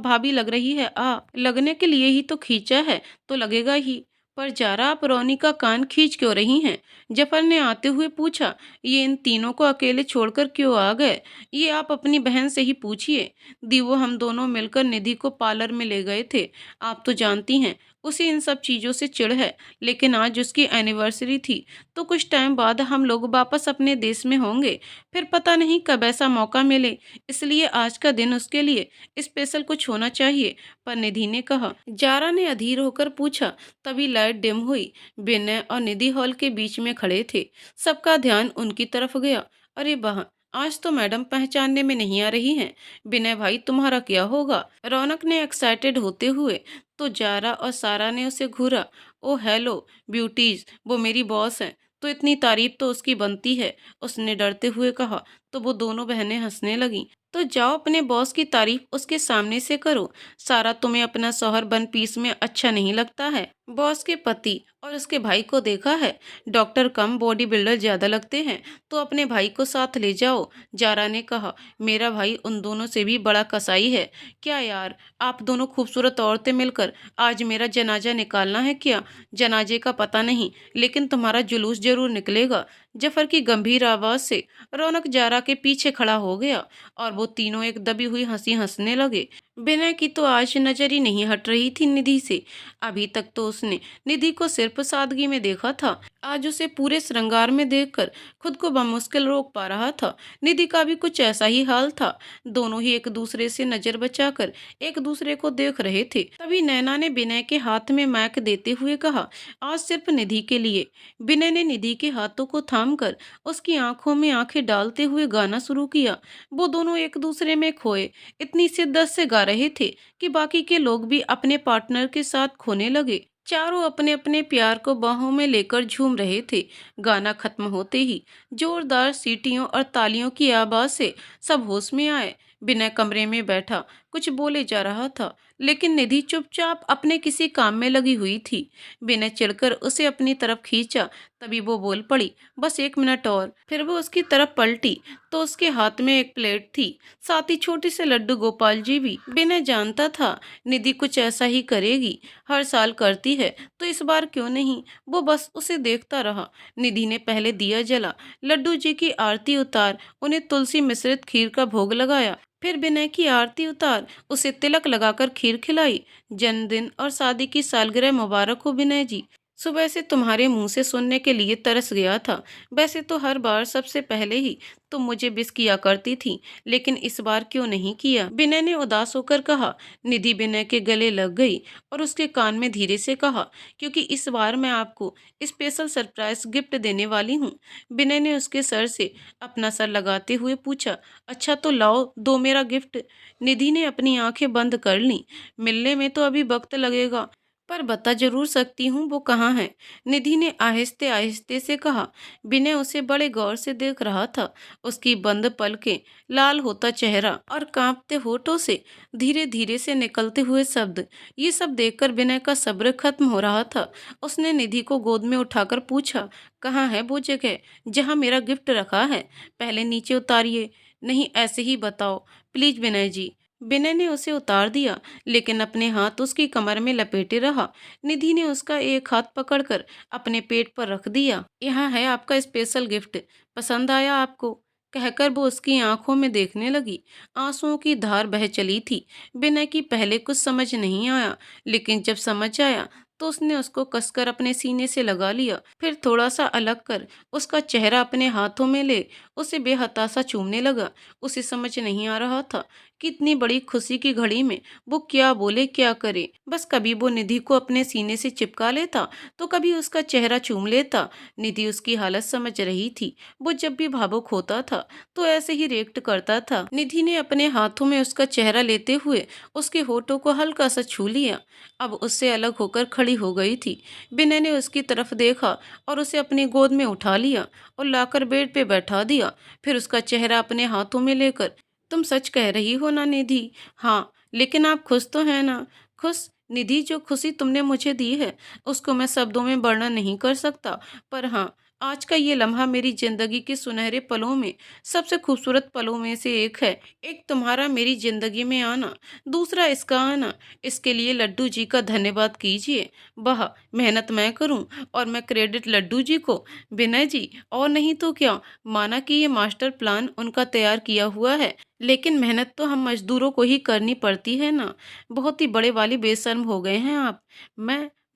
भाभी लग रही है। लगने के लिए ही तो खींचा है, तो लगेगा ही। पर जारा, आप रोनी का कान खींच क्यों रही हैं? जफर ने आते हुए पूछा। ये इन तीनों को अकेले छोड़कर क्यों आ गए? ये आप अपनी बहन से ही पूछिए। दीवो, हम दोनों मिलकर निधि को पार्लर में ले गए थे। आप तो जानती हैं उसे इन सब चीज़ों से चिढ़ है, लेकिन आज उसकी एनिवर्सरी थी, तो कुछ टाइम बाद हम लोग वापस अपने देश में होंगे। फिर पता नहीं कब ऐसा मौका मिले, इसलिए आज का दिन उसके लिए स्पेशल कुछ होना चाहिए। पर निधि ने कहा। जारा ने अधीर होकर पूछा। तभी लाइट डिम हुई। विनय और निधि हॉल के बीच में खड़े थे। सबका ध्यान उनकी तरफ गया। अरे वाह, आज तो मैडम पहचानने में नहीं आ रही हैं। विनय भाई, तुम्हारा क्या होगा? रौनक ने एक्साइटेड होते हुए। तो जारा और सारा ने उसे घूरा। ओ हेलो ब्यूटीज, वो मेरी बॉस हैं, तो इतनी तारीफ तो उसकी बनती है, उसने डरते हुए कहा। तो वो दोनों बहनें हंसने लगीं। तो जाओ अपने बॉस की तारीफ उसके सामने से करो। सारा, तुम्हें अपना शौहर वन पीस में अच्छा नहीं लगता है? बॉस के पति और उसके भाई को देखा है? डॉक्टर कम बॉडी बिल्डर ज्यादा लगते हैं, तो अपने भाई को साथ ले जाओ। जारा ने कहा। मेरा भाई उन दोनों से भी बड़ा कसाई है। क्या यार, आप दोनों खूबसूरत औरतें मिलकर आज मेरा जनाजा निकालना है क्या? जनाजे का पता नहीं, लेकिन तुम्हारा जुलूस जरूर निकलेगा। जफर की गंभीर आवाज से रौनक जारा के पीछे खड़ा हो गया और वो तीनों एक दबी हुई हंसी हंसने लगे। विनय की तो आज नजर ही नहीं हट रही थी निधि से। अभी तक तो उसने निधि को सिर्फ सादगी में देखा था, आज उसे पूरे श्रृंगार में देखकर खुद को बमुश्किल रोक पा रहा था। निधि का भी कुछ ऐसा ही हाल था। दोनों ही एक दूसरे से नजर बचाकर एक दूसरे को देख रहे थे। तभी नैना ने विनय के हाथ में माइक देते हुए कहा, आज सिर्फ निधि के लिए। विनय ने निधि के हाथों को थामकर उसकी आंखों में आंखें डालते हुए गाना शुरू किया। वो दोनों एक दूसरे में खोए इतनी शिद्दत से गा रहे थे कि बाकी के लोग भी अपने पार्टनर के साथ खोने लगे। चारों अपने अपने प्यार को बाहों में लेकर झूम रहे थे। गाना खत्म होते ही जोरदार सीटियों और तालियों की आवाज से सब होश में आए। विनय कमरे में बैठा कुछ बोले जा रहा था, लेकिन निधि चुपचाप अपने किसी काम में लगी हुई थी। विनय चिढ़कर उसे अपनी तरफ खींचा, तभी वो बोल पड़ी, बस 1 मिनट और। फिर वो उसकी तरफ पलटी तो उसके हाथ में एक प्लेट थी, साथ ही छोटे से लड्डू गोपाल जी भी। विनय जानता था निधि कुछ ऐसा ही करेगी, हर साल करती है तो इस बार क्यों नहीं। वो बस उसे देखता रहा। निधि ने पहले दिया जला, लड्डू जी की आरती उतार, उन्हें तुलसी मिश्रित खीर का भोग लगाया। फिर विनय की आरती उतार, उसे तिलक लगाकर खीर खिलाई। जन्मदिन और शादी की सालगिरह मुबारक हो विनय जी। सुबह से तुम्हारे मुंह से सुनने के लिए तरस गया था। वैसे तो हर बार सबसे पहले ही तुम मुझे विश किया करती थी, लेकिन इस बार क्यों नहीं किया। विनय ने उदास होकर कहा। निधि विनय के गले लग गई और उसके कान में धीरे से कहा, क्योंकि इस बार मैं आपको स्पेशल सरप्राइज गिफ्ट देने वाली हूँ। विनय ने उसके सर से अपना सर लगाते हुए पूछा, अच्छा तो लाओ दो मेरा गिफ्ट। निधि ने अपनी आंखें बंद कर ली। मिलने में तो अभी वक्त लगेगा, पर बता जरूर सकती हूँ वो कहाँ है। निधि ने आहिस्ते आहिस्ते से कहा। विनय उसे बड़े गौर से देख रहा था। उसकी बंद पलकें, लाल होता चेहरा और कांपते होठों से धीरे धीरे से निकलते हुए शब्द, ये सब देखकर विनय का सब्र खत्म हो रहा था। उसने निधि को गोद में उठाकर पूछा, कहाँ है वो जगह जहाँ मेरा गिफ्ट रखा है? पहले नीचे उतारिए, नहीं ऐसे ही बताओ प्लीज विनय जी। विनय ने उसे उतार दिया, लेकिन अपने हाथ उसकी कमर में लपेटे रहा। निधि ने उसका एक हाथ पकड़कर अपने पेट पर रख दिया। यहाँ है आपका स्पेशल गिफ्ट, पसंद आया आपको? कहकर वो उसकी आंखों में देखने लगी। आंसुओं की धार बह चली थी। विनय की पहले कुछ समझ नहीं आया, लेकिन जब समझ आया तो उसने उसको कसकर अपने सीने से लगा लिया। फिर थोड़ा सा अलग कर उसका चेहरा अपने हाथों में ले उसे बेहताशा चूमने लगा। उसे समझ नहीं आ रहा था कि इतनी बड़ी खुशी की घड़ी में वो क्या बोले क्या करे। बस कभी वो निधि को अपने सीने से चिपका लेता तो कभी उसका चेहरा चूम लेता। निधि उसकी हालत समझ रही थी। वो जब भी भावुक होता था तो ऐसे ही रिएक्ट करता था। निधि ने अपने हाथों में उसका चेहरा लेते हुए उसके होठों को हल्का सा छू लिया। अब उससे अलग होकर खड़ी हो गई थी। विनय ने उसकी तरफ देखा और उसे अपनी गोद में उठा लिया और लाकर बेड पे बैठा दिया। फिर उसका चेहरा अपने हाथों में लेकर, तुम सच कह रही हो ना निधि? हाँ, लेकिन आप खुश तो हैं ना? खुश? निधि, जो खुशी तुमने मुझे दी है उसको मैं शब्दों में वर्णन नहीं कर सकता, पर हाँ, आज का ये लम्हा मेरी जिंदगी के सुनहरे पलों में सबसे खूबसूरत पलों में से एक है। एक तुम्हारा मेरी जिंदगी में आना, दूसरा इसका आना। इसके लिए लड्डू जी का धन्यवाद कीजिए। वाह, मेहनत मैं करूं और मैं क्रेडिट लड्डू जी को? विनय जी, और नहीं तो क्या। माना कि ये मास्टर प्लान उनका तैयार किया हुआ है, लेकिन मेहनत तो हम मजदूरों को ही करनी पड़ती है ना। बहुत ही बड़े वाली बेशर्म हो गए हैं आप।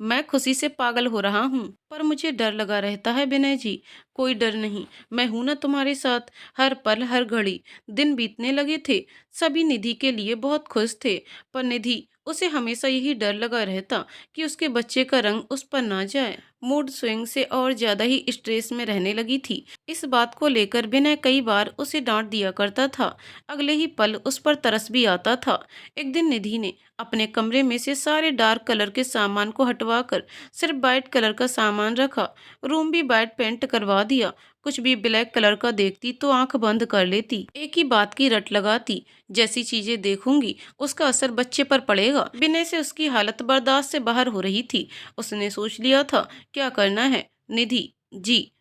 मैं खुशी से पागल हो रहा हूँ, पर मुझे डर लगा रहता है विनय जी। कोई डर नहीं, मैं हूं ना तुम्हारे साथ। हर पल हर घड़ी। दिन बीतने लगे थे, सभी निधि के लिए बहुत खुश थे, पर निधि, उसे हमेशा यही डर लगा रहता कि उसके बच्चे का रंग उस पर ना जाए। मूड स्विंग से और ज्यादा ही स्ट्रेस में रहने लगी थी। इस बात को लेकर विनय कई बार उसे डांट दिया करता था। अगले ही पल उस पर तरस भी आता था। एक दिन निधि ने अपने कमरे में से सारे डार्क कलर के सामान को हटवाकर सिर्फ वाइट कलर का सामान रखा। रूम भी वाइट पेंट करवा दिया। कुछ भी ब्लैक कलर का देखती तो आंख बंद कर लेती, एक ही बात की रट लगाती, जैसी चीजें देखूंगी उसका असर बच्चे पर पड़ेगा। विनय से उसकी हालत बर्दाश्त से बाहर हो रही थी। उसने सोच लिया था क्या करना है। निधि जी,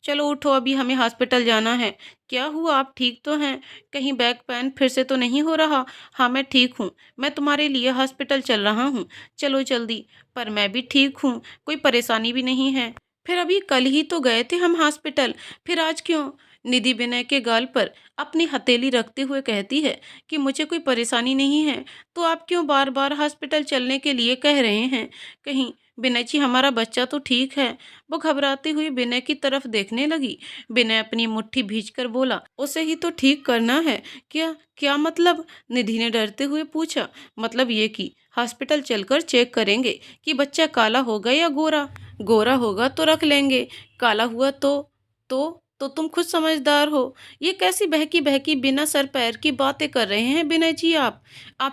चलो उठो, अभी हमें हॉस्पिटल जाना है। क्या हुआ, आप ठीक तो हैं? कहीं बैक पेन फिर से तो नहीं हो रहा? हाँ मैं ठीक हूँ, मैं तुम्हारे लिए हॉस्पिटल चल रहा हूँ, चलो जल्दी। पर मैं भी ठीक हूँ, कोई परेशानी भी नहीं है। फिर अभी कल ही तो गए थे हम हॉस्पिटल, फिर आज क्यों? निधि विनय के गाल पर अपनी हथेली रखते हुए कहती है कि मुझे कोई परेशानी नहीं है, तो आप क्यों बार बार हॉस्पिटल चलने के लिए कह रहे हैं? कहीं विनय जी हमारा बच्चा तो ठीक है? वो घबराती हुई विनय की तरफ देखने लगी। विनय अपनी मुट्ठी भींचकर बोला, उसे ही तो ठीक करना है। क्या क्या मतलब? निधि ने डरते हुए पूछा। मतलब ये कि हॉस्पिटल चलकर चेक करेंगे कि बच्चा काला होगा या गोरा। गोरा होगा तो रख लेंगे, काला हुआ तो तो तुम खुद समझदार हो। ये कैसी बहकी बहकी बिना सर पैर की बातें कर रहे हैं विनय जी आप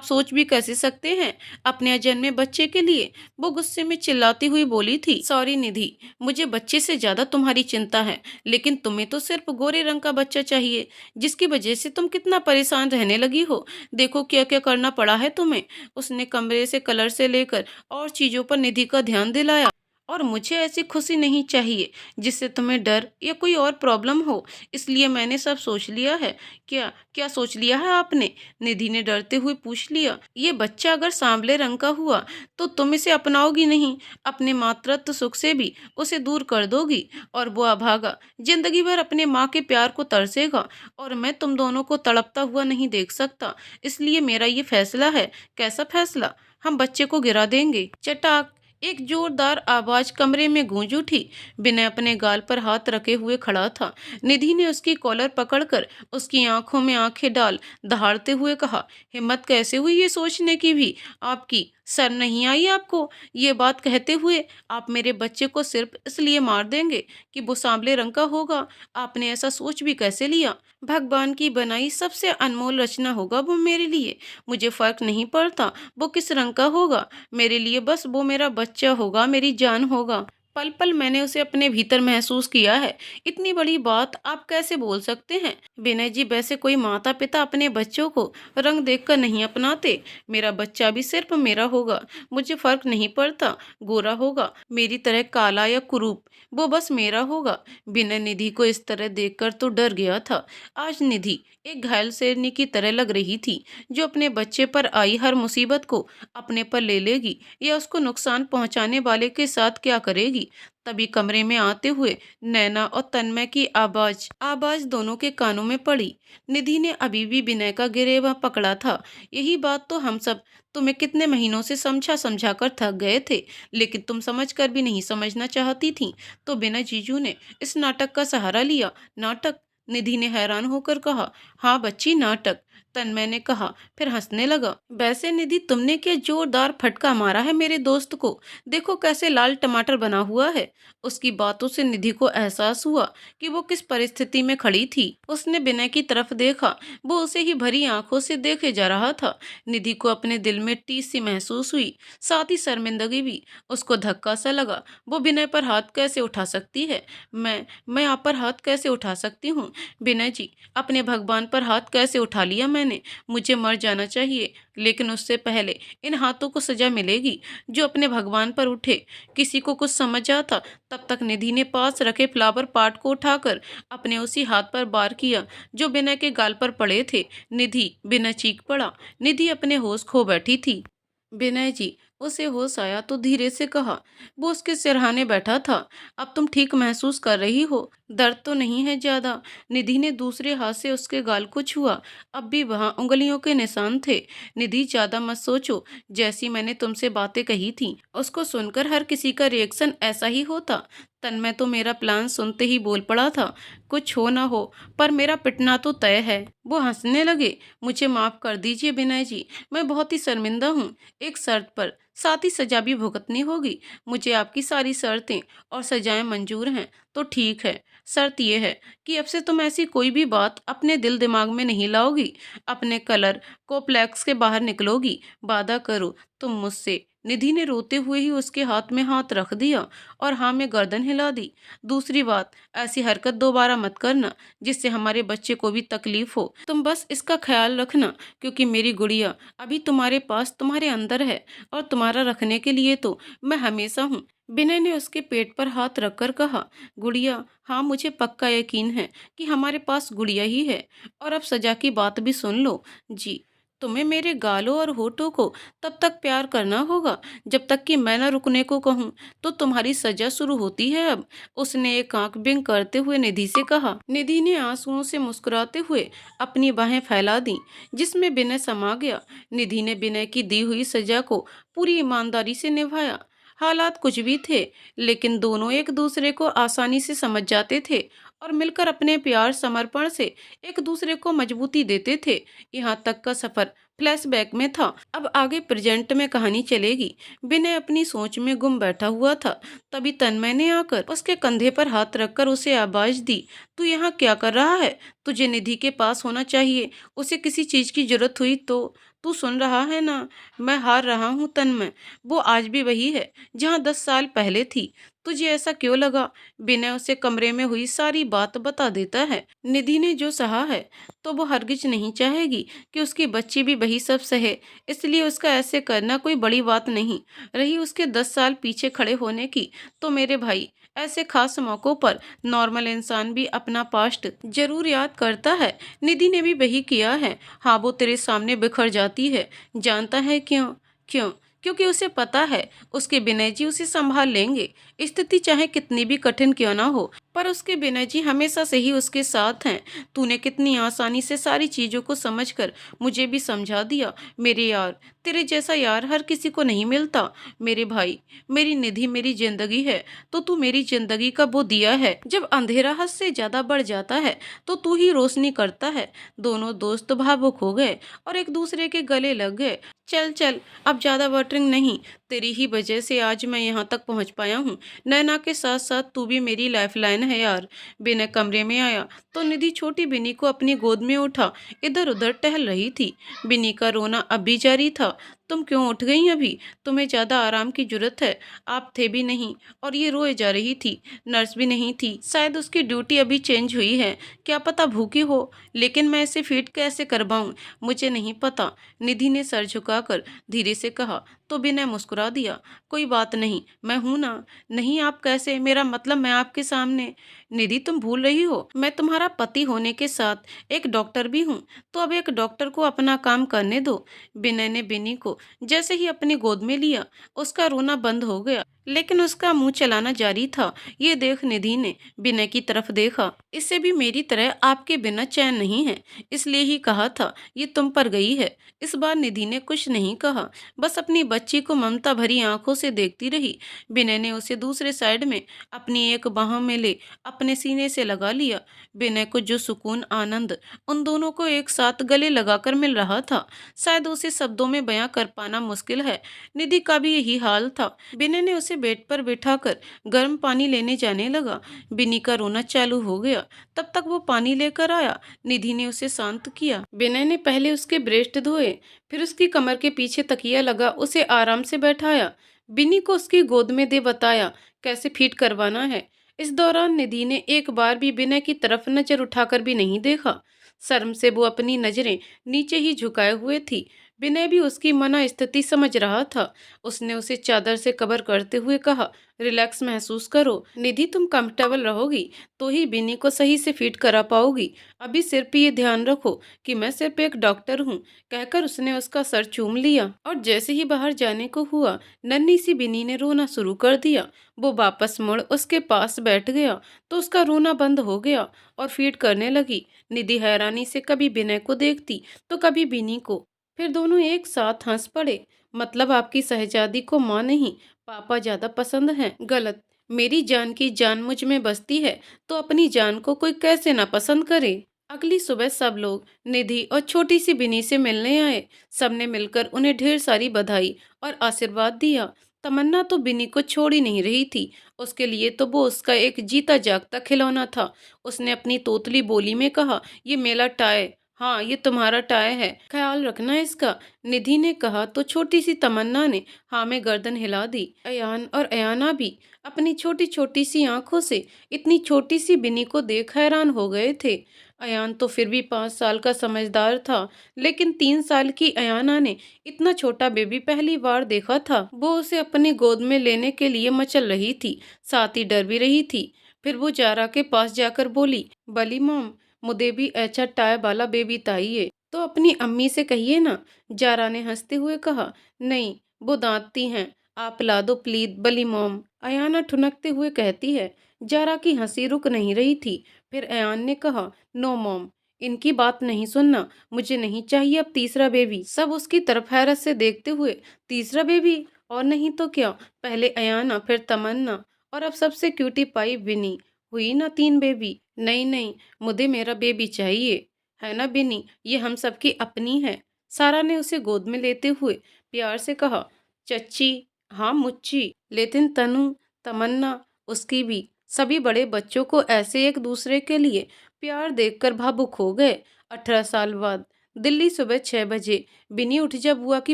सोच भी कैसे सकते हैं अपने अजन्मे बच्चे के लिए। वो गुस्से में चिल्लाती हुई बोली थी, सॉरी निधि, मुझे बच्चे से ज्यादा तुम्हारी चिंता है, लेकिन तुम्हें तो सिर्फ गोरे रंग का बच्चा चाहिए, जिसकी वजह से तुम कितना परेशान रहने लगी हो। देखो क्या क्या करना पड़ा है तुम्हें। उसने कमरे से कलर से लेकर और चीजों पर निधि का ध्यान दिलाया। और मुझे ऐसी खुशी नहीं चाहिए जिससे तुम्हें डर या कोई और प्रॉब्लम हो, इसलिए मैंने सब सोच लिया है। क्या क्या सोच लिया है आपने? निधि ने डरते हुए पूछ लिया। ये बच्चा अगर सांवले रंग का हुआ तो तुम इसे अपनाओगी नहीं, अपने मातृत्व सुख से भी उसे दूर कर दोगी, और वो अभागा जिंदगी भर अपने माँ के प्यार को तरसेगा, और मैं तुम दोनों को तड़पता हुआ नहीं देख सकता। इसलिए मेरा ये फैसला है। कैसा फैसला? हम बच्चे को गिरा देंगे। चटाक, एक जोरदार आवाज कमरे में गूंज उठी। विनय अपने गाल पर हाथ रखे हुए खड़ा था। निधि ने उसकी कॉलर पकड़कर उसकी आंखों में आंखें डाल दहाड़ते हुए कहा, हिम्मत कैसे हुई ये सोचने की भी आपकी? सर नहीं आई आपको? ये बात कहते हुए आप मेरे बच्चे को सिर्फ इसलिए मार देंगे कि वो सांवले रंग का होगा? आपने ऐसा सोच भी कैसे लिया? भगवान की बनाई सबसे अनमोल रचना होगा वो मेरे लिए। मुझे फर्क नहीं पड़ता वो किस रंग का होगा, मेरे लिए बस वो मेरा बच्चा होगा, मेरी जान होगा। पल पल मैंने उसे अपने भीतर महसूस किया है। इतनी बड़ी बात आप कैसे बोल सकते हैं विनय जी? वैसे कोई माता पिता अपने बच्चों को रंग देखकर नहीं अपनाते। मेरा बच्चा भी सिर्फ मेरा होगा। मुझे फर्क नहीं पड़ता गोरा होगा मेरी तरह काला या कुरूप, वो बस मेरा होगा। विनय निधि को इस तरह देखकर तो डर गया था। आज निधि एक घायल शेरनी की तरह लग रही थी, जो अपने बच्चे पर आई हर मुसीबत को अपने पर ले लेगी या उसको नुकसान पहुंचाने वाले के साथ क्या करेगी। तभी कमरे में आते हुए नैना और तन्मय की आवाज आवाज दोनों के कानों में पड़ी। निधि ने अभी भी विनय का गिरेबान पकड़ा था। यही बात तो हम सब तुम्हें कितने महीनों से समझा समझा कर थक गए थे, लेकिन तुम समझ कर भी नहीं समझना चाहती थी, तो विनय जीजू ने इस नाटक का सहारा लिया। नाटक? निधि ने हैरान होकर कहा। हाँ बच्ची, नाटक, तन्मय ने कहा, फिर हंसने लगा। वैसे निधि, तुमने क्या जोरदार फटका मारा है मेरे दोस्त को। देखो कैसे लाल टमाटर बना हुआ है। उसकी बातों से निधि को एहसास हुआ कि वो किस परिस्थिति में खड़ी थी। उसने विनय की तरफ देखा। वो उसे ही भरी आंखों से देखे जा रहा था। निधि को अपने दिल में टीस सी महसूस हुई, साथ ही शर्मिंदगी भी। उसको धक्का सा लगा। वो विनय पर हाथ कैसे उठा सकती है? मैं आप पर हाथ कैसे उठा सकती हूँ विनय जी? अपने भगवान पर हाथ कैसे उठा लिया मैंने? मुझे मर जाना चाहिए, लेकिन उससे पहले इन हाथों को सजा मिलेगी जो अपने भगवान पर उठे। किसी को कुछ समझ आता तब तक निधि ने पास रखे फ्लावर पार्ट को उठाकर अपने उसी हाथ पर वार किया जो विनय के गाल पर पड़े थे। निधि! विनय चीख पड़ा। निधि अपने होश खो बैठी थी। विनय जी! उसे होश आया तो धीरे से कहा। वो उसके सिरहाने बैठा था। अब तुम ठीक महसूस कर रही हो? दर्द तो नहीं है ज्यादा? निधि ने दूसरे हाथ से उसके गाल को छुआ। अब भी वहां उंगलियों के निशान थे। निधि, ज्यादा मत सोचो। जैसी मैंने तुमसे बातें कही थी उसको सुनकर हर किसी का रिएक्शन ऐसा ही होता। तन्मय तो मेरा प्लान सुनते ही बोल पड़ा था, कुछ हो ना हो पर मेरा पिटना तो तय है। वो हंसने लगे। मुझे माफ कर दीजिए विनय जी, मैं बहुत ही शर्मिंदा हूँ। एक शर्त पर, साथ ही सजा भी भुगतनी होगी। मुझे आपकी सारी शर्तें और सजाएं मंजूर हैं तो ठीक है। शर्त यह है कि अब से तुम ऐसी कोई भी बात अपने दिल दिमाग में नहीं लाओगी, अपने कलर कोप्लेक्स के बाहर निकलोगी। वादा करो तुम मुझसे। निधि ने रोते हुए ही उसके हाथ में हाथ रख दिया और हाँ में गर्दन हिला दी। दूसरी बात, ऐसी हरकत दोबारा मत करना जिससे हमारे बच्चे को भी तकलीफ हो। तुम बस इसका ख्याल रखना, क्योंकि मेरी गुड़िया अभी तुम्हारे पास, तुम्हारे अंदर है, और तुम्हारा रखने के लिए तो मैं हमेशा हूँ। विनय ने उसके पेट पर हाथ रखकर कहा। गुड़िया? हाँ, मुझे पक्का यकीन है कि हमारे पास गुड़िया ही है। और अब सजा की बात भी सुन लो। जी, तुम्हें मेरे गालों और होठों को तब तक प्यार करना होगा जब तक कि मैं न रुकने को कहूँ। तो तुम्हारी सजा शुरू होती है अब। उसने एक आंख बिंग करते हुए निधि से कहा। निधि ने आंसुओं से मुस्कुराते हुए अपनी बाहें फैला दी, जिसमें विनय समा गया। निधि ने विनय की दी हुई सजा को पूरी ईमानदारी से निभाया। हालात कुछ भी थे, लेकिन दोनों एक दूसरे को आसानी से समझ जाते थे और मिलकर अपने प्यार समर्पण से एक दूसरे को मजबूती देते थे। यहाँ तक का सफर फ्लैशबैक में था, अब आगे प्रेजेंट में कहानी चलेगी। विनय अपनी सोच में गुम बैठा हुआ था, तभी तन्मय ने आकर उसके कंधे पर हाथ रखकर उसे आवाज दी, तू यहाँ क्या कर रहा है? तुझे निधि के पास होना चाहिए, उसे किसी चीज की जरूरत हुई तो। तू सुन रहा है ना? मैं हार रहा हूँ तन्मय, वो आज भी वही है जहाँ 10 साल पहले थी। तुझे ऐसा क्यों लगा? विनय उसे कमरे में हुई सारी बात बता देता है। निधि ने जो सहा है तो वो हरगिज नहीं चाहेगी कि उसकी बच्ची भी वही सब सहे, इसलिए उसका ऐसे करना कोई बड़ी बात नहीं। रही उसके 10 साल पीछे खड़े होने की, तो मेरे भाई, ऐसे खास मौकों पर नॉर्मल इंसान भी अपना पास्ट जरूर याद करता है। निधि ने भी वही किया है। हाँ, वो तेरे सामने बिखर जाती है। जानता है क्यों? क्यों? क्योंकि उसे पता है उसके विनय जी उसे संभाल लेंगे, स्थिति चाहे कितनी भी कठिन क्यों ना हो। पर उसके विनय जी हमेशा से ही उसके साथ हैं। तूने कितनी आसानी से सारी चीजों को समझकर मुझे भी समझा दिया। मेरे यार, तेरे जैसा यार हर किसी को नहीं मिलता। मेरे भाई, मेरी निधि मेरी जिंदगी है, तो तू मेरी जिंदगी का वो दिया है। जब अंधेरा हद से ज्यादा बढ़ जाता है तो तू ही रोशनी करता है। दोनों दोस्त भावुक हो गए और एक दूसरे के गले लग गए। चल चल, अब ज्यादा बटरिंग नहीं, तेरी ही वजह से आज मैं यहाँ तक पहुँच पाया हूँ। नैना के साथ साथ तू भी मेरी लाइफ लाइन है यार। बिना कमरे में आया तो निधि छोटी बिनी को अपनी गोद में उठा इधर उधर टहल रही थी। बिनी का रोना अब भी जारी था। तुम क्यों उठ गई अभी? तुम्हें ज्यादा आराम की जरूरत है। आप थे भी नहीं और ये रोए जा रही थी। नर्स भी नहीं थी, शायद उसकी ड्यूटी अभी चेंज हुई है, क्या पता भूखी हो। लेकिन मैं इसे फीड कैसे करवाऊं, मुझे नहीं पता। निधि ने सर झुकाकर धीरे से कहा, तो विनय मुस्कुरा दिया। कोई बात नहीं, मैं हूं ना। नहीं, आप कैसे? मेरा मतलब मैं आपके सामने। निधि, तुम भूल रही हो, मैं तुम्हारा पति होने के साथ एक डॉक्टर भी हूँ। तो अब एक डॉक्टर को अपना काम करने दो। विनय ने बिनी को जैसे ही अपनी गोद में लिया, उसका रोना बंद हो गया, लेकिन उसका मुंह चलाना जारी था। ये देख निधि ने विनय की तरफ देखा। इससे भी मेरी तरह आपके बिना चैन नहीं है, इसलिए ही कहा था ये तुम पर गई है। इस बार निधि ने कुछ नहीं कहा, बस अपनी बच्ची को ममता भरी आंखों से देखती रही। विनय ने उसे दूसरे साइड में अपनी एक बाह में ले अपने सीने से लगा लिया। विनय को जो सुकून आनंद उन दोनों को एक साथ गले लगाकर मिल रहा था, शायद उसे शब्दों में बयां कर पाना मुश्किल है। निधि का भी यही हाल था। विनय ने उसे बेड पर बिठाकर गर्म पानी लेने जाने लगा। बिनी का रोना चालू हो गया, तब तक वो पानी लेकर आया। निधि ने उसे शांत किया। विनय ने पहले उसके ब्रेस्ट धोए, फिर उसकी कमर के पीछे तकिया लगा उसे आराम से बैठाया। बिनी को उसकी गोद में दे बताया कैसे फीड करवाना है। इस दौरान निधि ने एक बार भी विनय की तरफ नजर उठाकर भी नहीं देखा। शर्म से वो अपनी नजरें नीचे ही झुकाए हुए थी। विनय भी उसकी मना स्थिति समझ रहा था। उसने उसे चादर से कवर करते हुए कहा, रिलैक्स महसूस करो। निधि, तुम कंफर्टेबल रहोगी तो ही बिनी को सही से फीड करा पाओगी। अभी सिर्फ ये ध्यान रखो कि मैं सिर्फ एक डॉक्टर हूँ। कहकर उसने उसका सर चूम लिया और जैसे ही बाहर जाने को हुआ, नन्ही सी बिनी ने रोना शुरू कर दिया। वो वापस मुड़ उसके पास बैठ गया तो उसका रोना बंद हो गया और फीड करने लगी। निधि हैरानी से कभी विनय को देखती तो कभी बिनी को, फिर दोनों एक साथ हंस पड़े। मतलब आपकी शहजादी को माँ नहीं, पापा ज्यादा पसंद हैं। गलत। मेरी जान की जान मुझ में बसती है तो अपनी जान को कोई कैसे ना पसंद करे। अगली सुबह सब लोग निधि और छोटी सी बिनी से मिलने आए। सबने मिलकर उन्हें ढेर सारी बधाई और आशीर्वाद दिया। तमन्ना तो बिनी को छोड़ ही नहीं रही थी। उसके लिए तो वो उसका एक जीता जागता खिलौना था। उसने अपनी तोतली बोली में कहा, ये मेरा टाय, हाँ ये तुम्हारा टाय है, ख्याल रखना इसका। निधि ने कहा तो छोटी सी तमन्ना ने हाँ में गर्दन हिला दी। अयान और अयाना भी अपनी छोटी छोटी सी आंखों से इतनी छोटी सी बिनी को देख हैरान हो गए थे। अयान तो फिर भी 5 साल का समझदार था, लेकिन 3 साल की अयाना ने इतना छोटा बेबी पहली बार देखा था। वो उसे अपनी गोद में लेने के लिए मचल रही थी, साथ ही डर भी रही थी। फिर वो जारा के पास जाकर बोली, बली मॉम, मुझे भी अच्छा टाय वाला बेबी चाहिए। तो अपनी अम्मी से कहिए ना। जारा ने हंसते हुए कहा, नहीं वो दांतती हैं, आप ला दो प्लीज बली मॉम। अयाना ठुनकते हुए कहती है। जारा की हंसी रुक नहीं रही थी। फिर अयान ने कहा, नो मॉम, इनकी बात नहीं सुनना, मुझे नहीं चाहिए अब तीसरा बेबी। सब उसकी तरफ हैरत से देखते हुए, तीसरा बेबी? और नहीं तो क्या, पहले अयाना, फिर तमन्ना और अब सबसे क्यूटी पाई विनी, हुई ना 3 बेबी। नहीं नहीं, मुझे मेरा बेबी चाहिए। है ना बिनी, ये हम सबकी अपनी है। सारा ने उसे गोद में लेते हुए प्यार से कहा। चच्ची, हाँ मुच्ची। लेकिन तनु, तमन्ना, उसकी भी, सभी बड़े बच्चों को ऐसे एक दूसरे के लिए प्यार देखकर भावुक हो गए। 18 साल बाद दिल्ली, सुबह 6 बजे। बिनी, उठ जा, बुआ की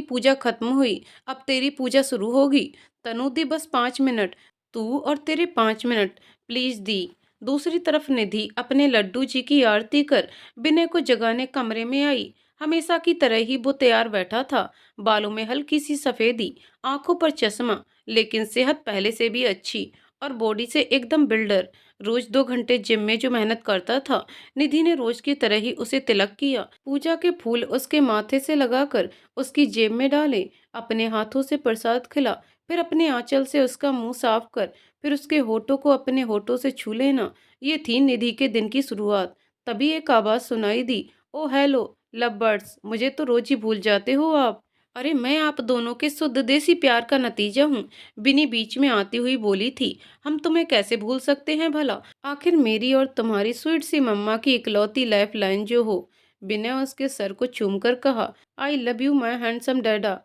पूजा खत्म हुई, अब तेरी पूजा शुरू होगी। तनु दी, बस 5 मिनट, तू और तेरे 5 मिनट, प्लीज दी। दूसरी तरफ निधि अपने लड्डू जी की आरती कर विनय को जगाने कमरे में आई। हमेशा की तरह ही वो तैयार बैठा था। बालों में हल्की सी सफेदी, आंखों पर चश्मा, लेकिन सेहत पहले से भी अच्छी और बॉडी से एकदम बिल्डर। रोज 2 घंटे जिम में जो मेहनत करता था, निधि ने रोज की तरह ही उसे तिलक किया, पूजा के फूल उसके माथे से लगाकर उसकी जेब में डाले, अपने हाथों से प्रसाद खिला, फिर अपने आंचल से उसका मुंह साफ कर, फिर उसके होठों को अपने होठों से छू लेना। ये थी निधि के दिन की शुरुआत। तभी एक आवाज सुनाई दी। ओ हेलो लव बर्ड्स, मुझे तो रोज ही भूल जाते हो आप। अरे मैं आप दोनों के शुद्ध देसी प्यार का नतीजा हूँ, बिनी बीच में आती हुई बोली थी। हम तुम्हें कैसे भूल सकते हैं भला, आखिर मेरी और तुम्हारी स्वीट सी मम्मा की इकलौती लाइफ लाइन जो हो। बिना उसके सर को चूमकर कहा। I love you my handsome dada.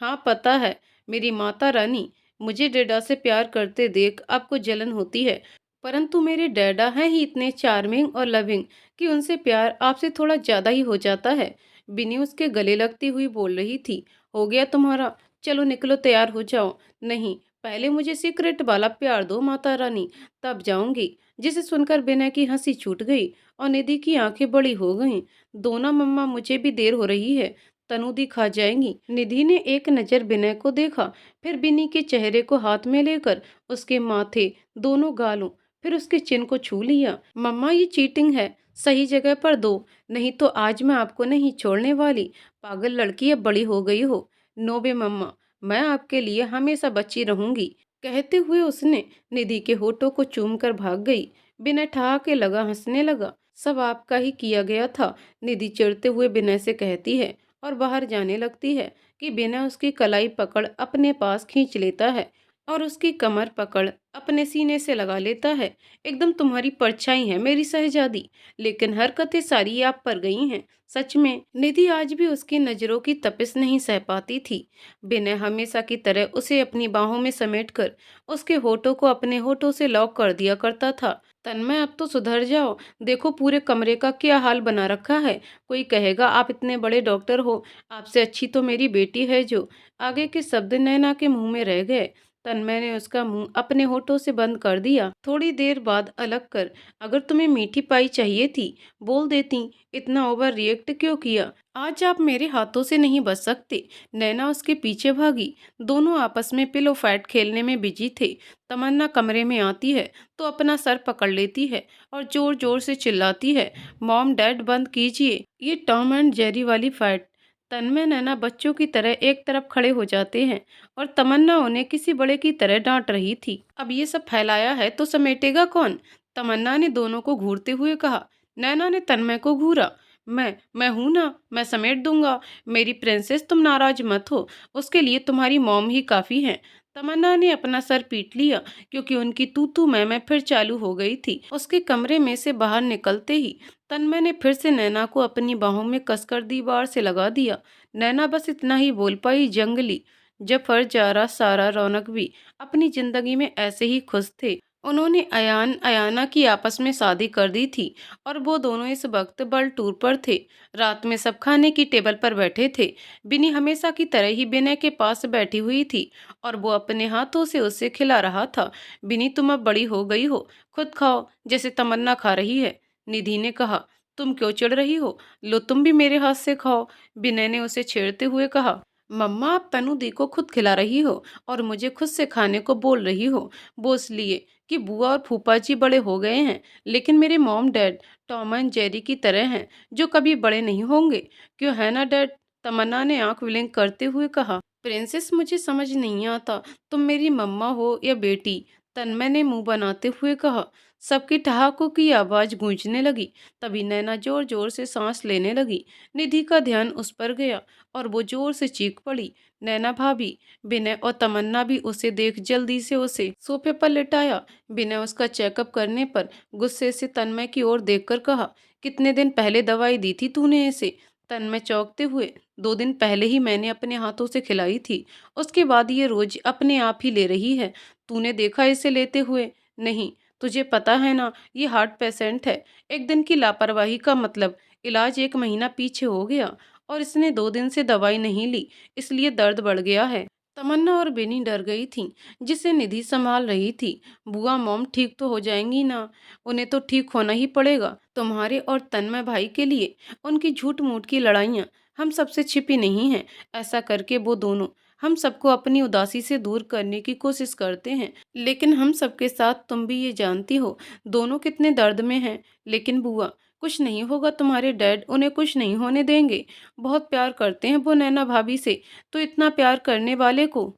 हाँ पता है मेरी माता रानी, मुझे डैडा से प्यार करते देख आपको जलन होती है, परंतु मेरे डैडा हैं ही इतने चार्मिंग और लविंग कि उनसे प्यार आपसे थोड़ा ज्यादा ही हो जाता है। बिनी उसके गले लगती हुई बोल रही थी। हो गया तुम्हारा, चलो निकलो, तैयार हो जाओ। नहीं, पहले मुझे सीक्रेट वाला प्यार दो माता रानी, तब जाऊंगी। जिसे सुनकर बिना की हंसी छूट गई और निधि की आंखें बड़ी हो गईं। दोनों मम्मा, मुझे भी देर हो रही है, तनु दी खा जाएंगी। निधि ने एक नजर विनय को देखा, फिर बिनी के चेहरे को हाथ में लेकर उसके माथे, दोनों गालों, फिर उसके चिन को छू लिया। मम्मा ये चीटिंग है, सही जगह पर दो, नहीं तो आज मैं आपको नहीं छोड़ने वाली। पागल लड़की, अब बड़ी हो गई हो। नो बे मम्मा, मैं आपके लिए हमेशा बच्ची रहूंगी। कहते हुए उसने निधि के होठों को चूम कर भाग गई। बिना ठहाके लगा हंसने लगा। सब आपका ही किया गया था, निधि चिढ़ते हुए बिना से कहती है और बाहर जाने लगती है कि बिना उसकी कलाई पकड़ अपने पास खींच लेता है और उसकी कमर पकड़ अपने सीने से लगा लेता है। एकदम तुम्हारी परछाई है मेरी शहजादी, लेकिन हरकतें सारी आप पर गई हैं। सच में निधि आज भी उसकी नजरों की तपिश नहीं सह पाती थी। बिना हमेशा की तरह उसे अपनी बाहों में समेटकर उसके होठों को अपने होठों से लॉक कर दिया करता था। तन्मय, अब तो सुधर जाओ, देखो पूरे कमरे का क्या हाल बना रखा है। कोई कहेगा आप इतने बड़े डॉक्टर हो, आपसे अच्छी तो मेरी बेटी है जो। आगे के शब्द नैना के मुंह में रह गए। तन्मय ने उसका मुंह अपने होठों से बंद कर दिया। थोड़ी देर बाद अलग कर, अगर तुम्हें मीठी पाई चाहिए थी बोल देती, इतना ओवर रिएक्ट क्यों किया। आज आप मेरे हाथों से नहीं बच सकते। नैना उसके पीछे भागी। दोनों आपस में पिलो फाइट खेलने में बिजी थे। तमन्ना कमरे में आती है तो अपना सर पकड़ लेती है और जोर जोर से चिल्लाती है, मॉम डैड बंद कीजिए ये टॉम एंड जेरी वाली फाइट। तन्मय नैना बच्चों की तरह एक तरफ खड़े हो जाते हैं और तमन्ना उन्हें किसी बड़े की तरह डांट रही थी। अब ये सब फैलाया है तो समेटेगा कौन, तमन्ना ने दोनों को घूरते हुए कहा। नैना ने तन्मय को घूरा। मैं हूं ना, मैं समेट दूंगा। मेरी प्रिंसेस, तुम नाराज मत हो, उसके लिए तुम्हारी मॉम ही काफी है। तमन्ना ने अपना सर पीट लिया क्योंकि उनकी तू मैं फिर चालू हो गई थी। उसके कमरे में से बाहर निकलते ही तन्मय ने फिर से नैना को अपनी बाहों में कसकर दीवार से लगा दिया। नैना बस इतना ही बोल पाई, जंगली। जफर, जारा, सारा, रौनक भी अपनी जिंदगी में ऐसे ही खुश थे। उन्होंने अयान अयाना की आपस में शादी कर दी थी और वो दोनों इस वक्त वर्ल्ड टूर पर थे। रात में सब खाने की टेबल पर बैठे थे। बिनी हमेशा की तरह ही बिना के पास बैठी हुई थी और वो अपने हाथों से उसे खिला रहा था। बिनी, तुम अब बड़ी हो गई हो, खुद खाओ जैसे तमन्ना खा रही है। निधि ने कहा। तुम क्यों चिढ़ रही हो, लो तुम भी मेरे हाथ से खाओ, विनय ने उसे छेड़ते हुए कहा। मम्मा, आप तनु दी को खुद खिला रही हो और मुझे खुद से खाने को बोल रही हो, वो इसलिए कि बुआ और फूफा जी बड़े हो गए हैं, लेकिन मेरे mom dad Tom and Jerry की तरह हैं जो कभी बड़े नहीं होंगे। क्यों, है ना डैड, तमन्ना ने आंख विलिंक करते हुए कहा। प्रिंसेस, मुझे समझ नहीं आता तुम मेरी मम्मा हो या बेटी, तन्मय ने मुंह बनाते हुए कहा। सबकी ठहाकों की आवाज गूंजने लगी। तभी नैना जोर जोर से सांस लेने लगी। निधि का ध्यान उस पर गया और वो जोर से चीख पड़ी, नैना भाभी। विनय और तमन्ना भी उसे देख जल्दी से उसे सोफे पर लिटाया। विनय उसका चेकअप करने पर गुस्से से तन्मय की ओर देखकर कहा, कितने दिन पहले दवाई दी थी तूने इसे? तन्मय चौंकते हुए, 2 दिन पहले ही मैंने अपने हाथों से खिलाई थी। उसके बाद ये रोज अपने आप ही ले रही है। तूने देखा इसे लेते हुए? नहीं। तुझे पता है ना, ये हार्ट पेशेंट है। एक दिन की लापरवाही का मतलब इलाज 1 महीना पीछे हो गया और इसने 2 दिन से दवाई नहीं ली, इसलिए दर्द बढ़ गया है। तमन्ना और बेनी डर गई थीं, जिसे निधि संभाल रही थी। बुआ मॉम ठीक तो हो जाएंगी ना? उन्हें तो ठीक होना ही पड़ेगा, तुम्हारे और तन्मय भाई के लिए। उनकी झूठ मूठ की लड़ाइयाँ हम सबसे छिपी नहीं हैं। ऐसा करके वो दोनों हम सबको अपनी उदासी से दूर करने की कोशिश करते हैं, लेकिन हम सबके साथ तुम भी ये जानती हो दोनों कितने दर्द में हैं। लेकिन बुआ, कुछ नहीं होगा, तुम्हारे डैड उन्हें कुछ नहीं होने देंगे। बहुत प्यार करते हैं वो नैना भाभी से, तो इतना प्यार करने वाले को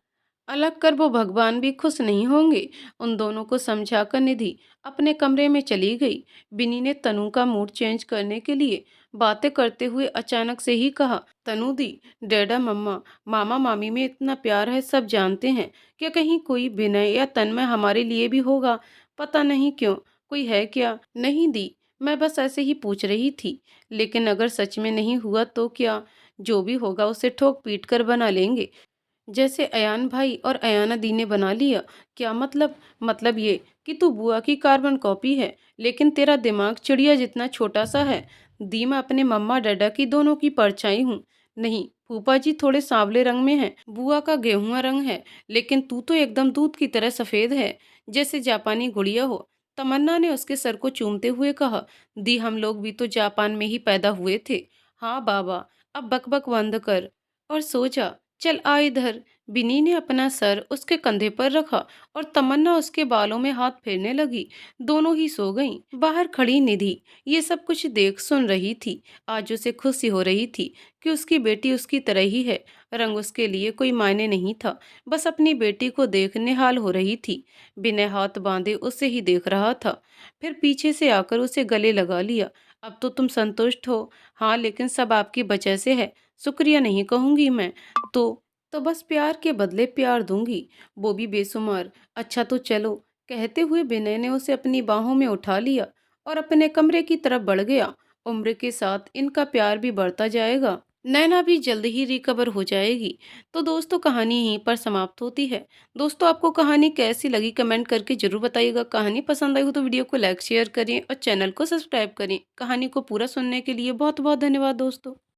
अलग कर वो भगवान भी खुश नहीं होंगे। उन दोनों को समझाकर निधि अपने कमरे में चली गई। बिनी ने तनु का मूड चेंज करने के लिए बातें करते हुए अचानक से ही कहा, तनु दी, डैडा मम्मा, मामा मामी में इतना प्यार है, सब जानते हैं। क्या कहीं कोई विनय या तन्मय हमारे लिए भी होगा? पता नहीं क्यों, कोई है क्या? नहीं दी, मैं बस ऐसे ही पूछ रही थी। लेकिन अगर सच में नहीं हुआ तो क्या? जो भी होगा उसे ठोक पीट कर बना लेंगे, जैसे अयान भाई और अयाना दी ने बना लिया। क्या मतलब? मतलब ये कि तू बुआ की कार्बन कॉपी है, लेकिन तेरा दिमाग चिड़िया जितना छोटा सा है। दी, मैं अपने मम्मा डैडा की दोनों की परछाई हूँ। नहीं, फूफा जी थोड़े सांवले रंग में हैं, बुआ का गेहुआ रंग है, लेकिन तू तो एकदम दूध की तरह सफेद है, जैसे जापानी गुड़िया हो। तमन्ना ने उसके सर को चूमते हुए कहा, दी, हम लोग भी तो जापान में ही पैदा हुए थे। हाँ बाबा, अब बकबक बंद कर और सो जा। चल आ इधर। बिनी ने अपना सर उसके कंधे पर रखा और तमन्ना उसके बालों में हाथ फेरने लगी। दोनों ही सो गईं। बाहर खड़ी निधि ये सब कुछ देख सुन रही थी। आज उसे खुशी हो रही थी कि उसकी बेटी उसकी तरह ही है। रंग उसके लिए कोई मायने नहीं था, बस अपनी बेटी को देख निहाल हो रही थी। बिना हाथ बांधे उसे ही देख रहा था, फिर पीछे से आकर उसे गले लगा लिया। अब तो तुम संतुष्ट हो? हाँ, लेकिन सब आपकी वजह से है। शुक्रिया नहीं कहूंगी मैं तो तो बस प्यार के बदले प्यार दूंगी, वो भी बेशुमार। अच्छा तो चलो। कहते हुए विनय ने उसे अपनी बाहों में उठा लिया और अपने कमरे की तरफ बढ़ गया। उम्र के साथ इनका प्यार भी बढ़ता जाएगा, नैना भी जल्द ही रिकवर हो जाएगी। तो दोस्तों, कहानी यहीं पर समाप्त होती है। दोस्तों, आपको कहानी कैसी लगी कमेंट करके जरूर बताइएगा। कहानी पसंद आई हो तो वीडियो को लाइक शेयर करें और चैनल को सब्सक्राइब करें। कहानी को पूरा सुनने के लिए बहुत बहुत धन्यवाद दोस्तों।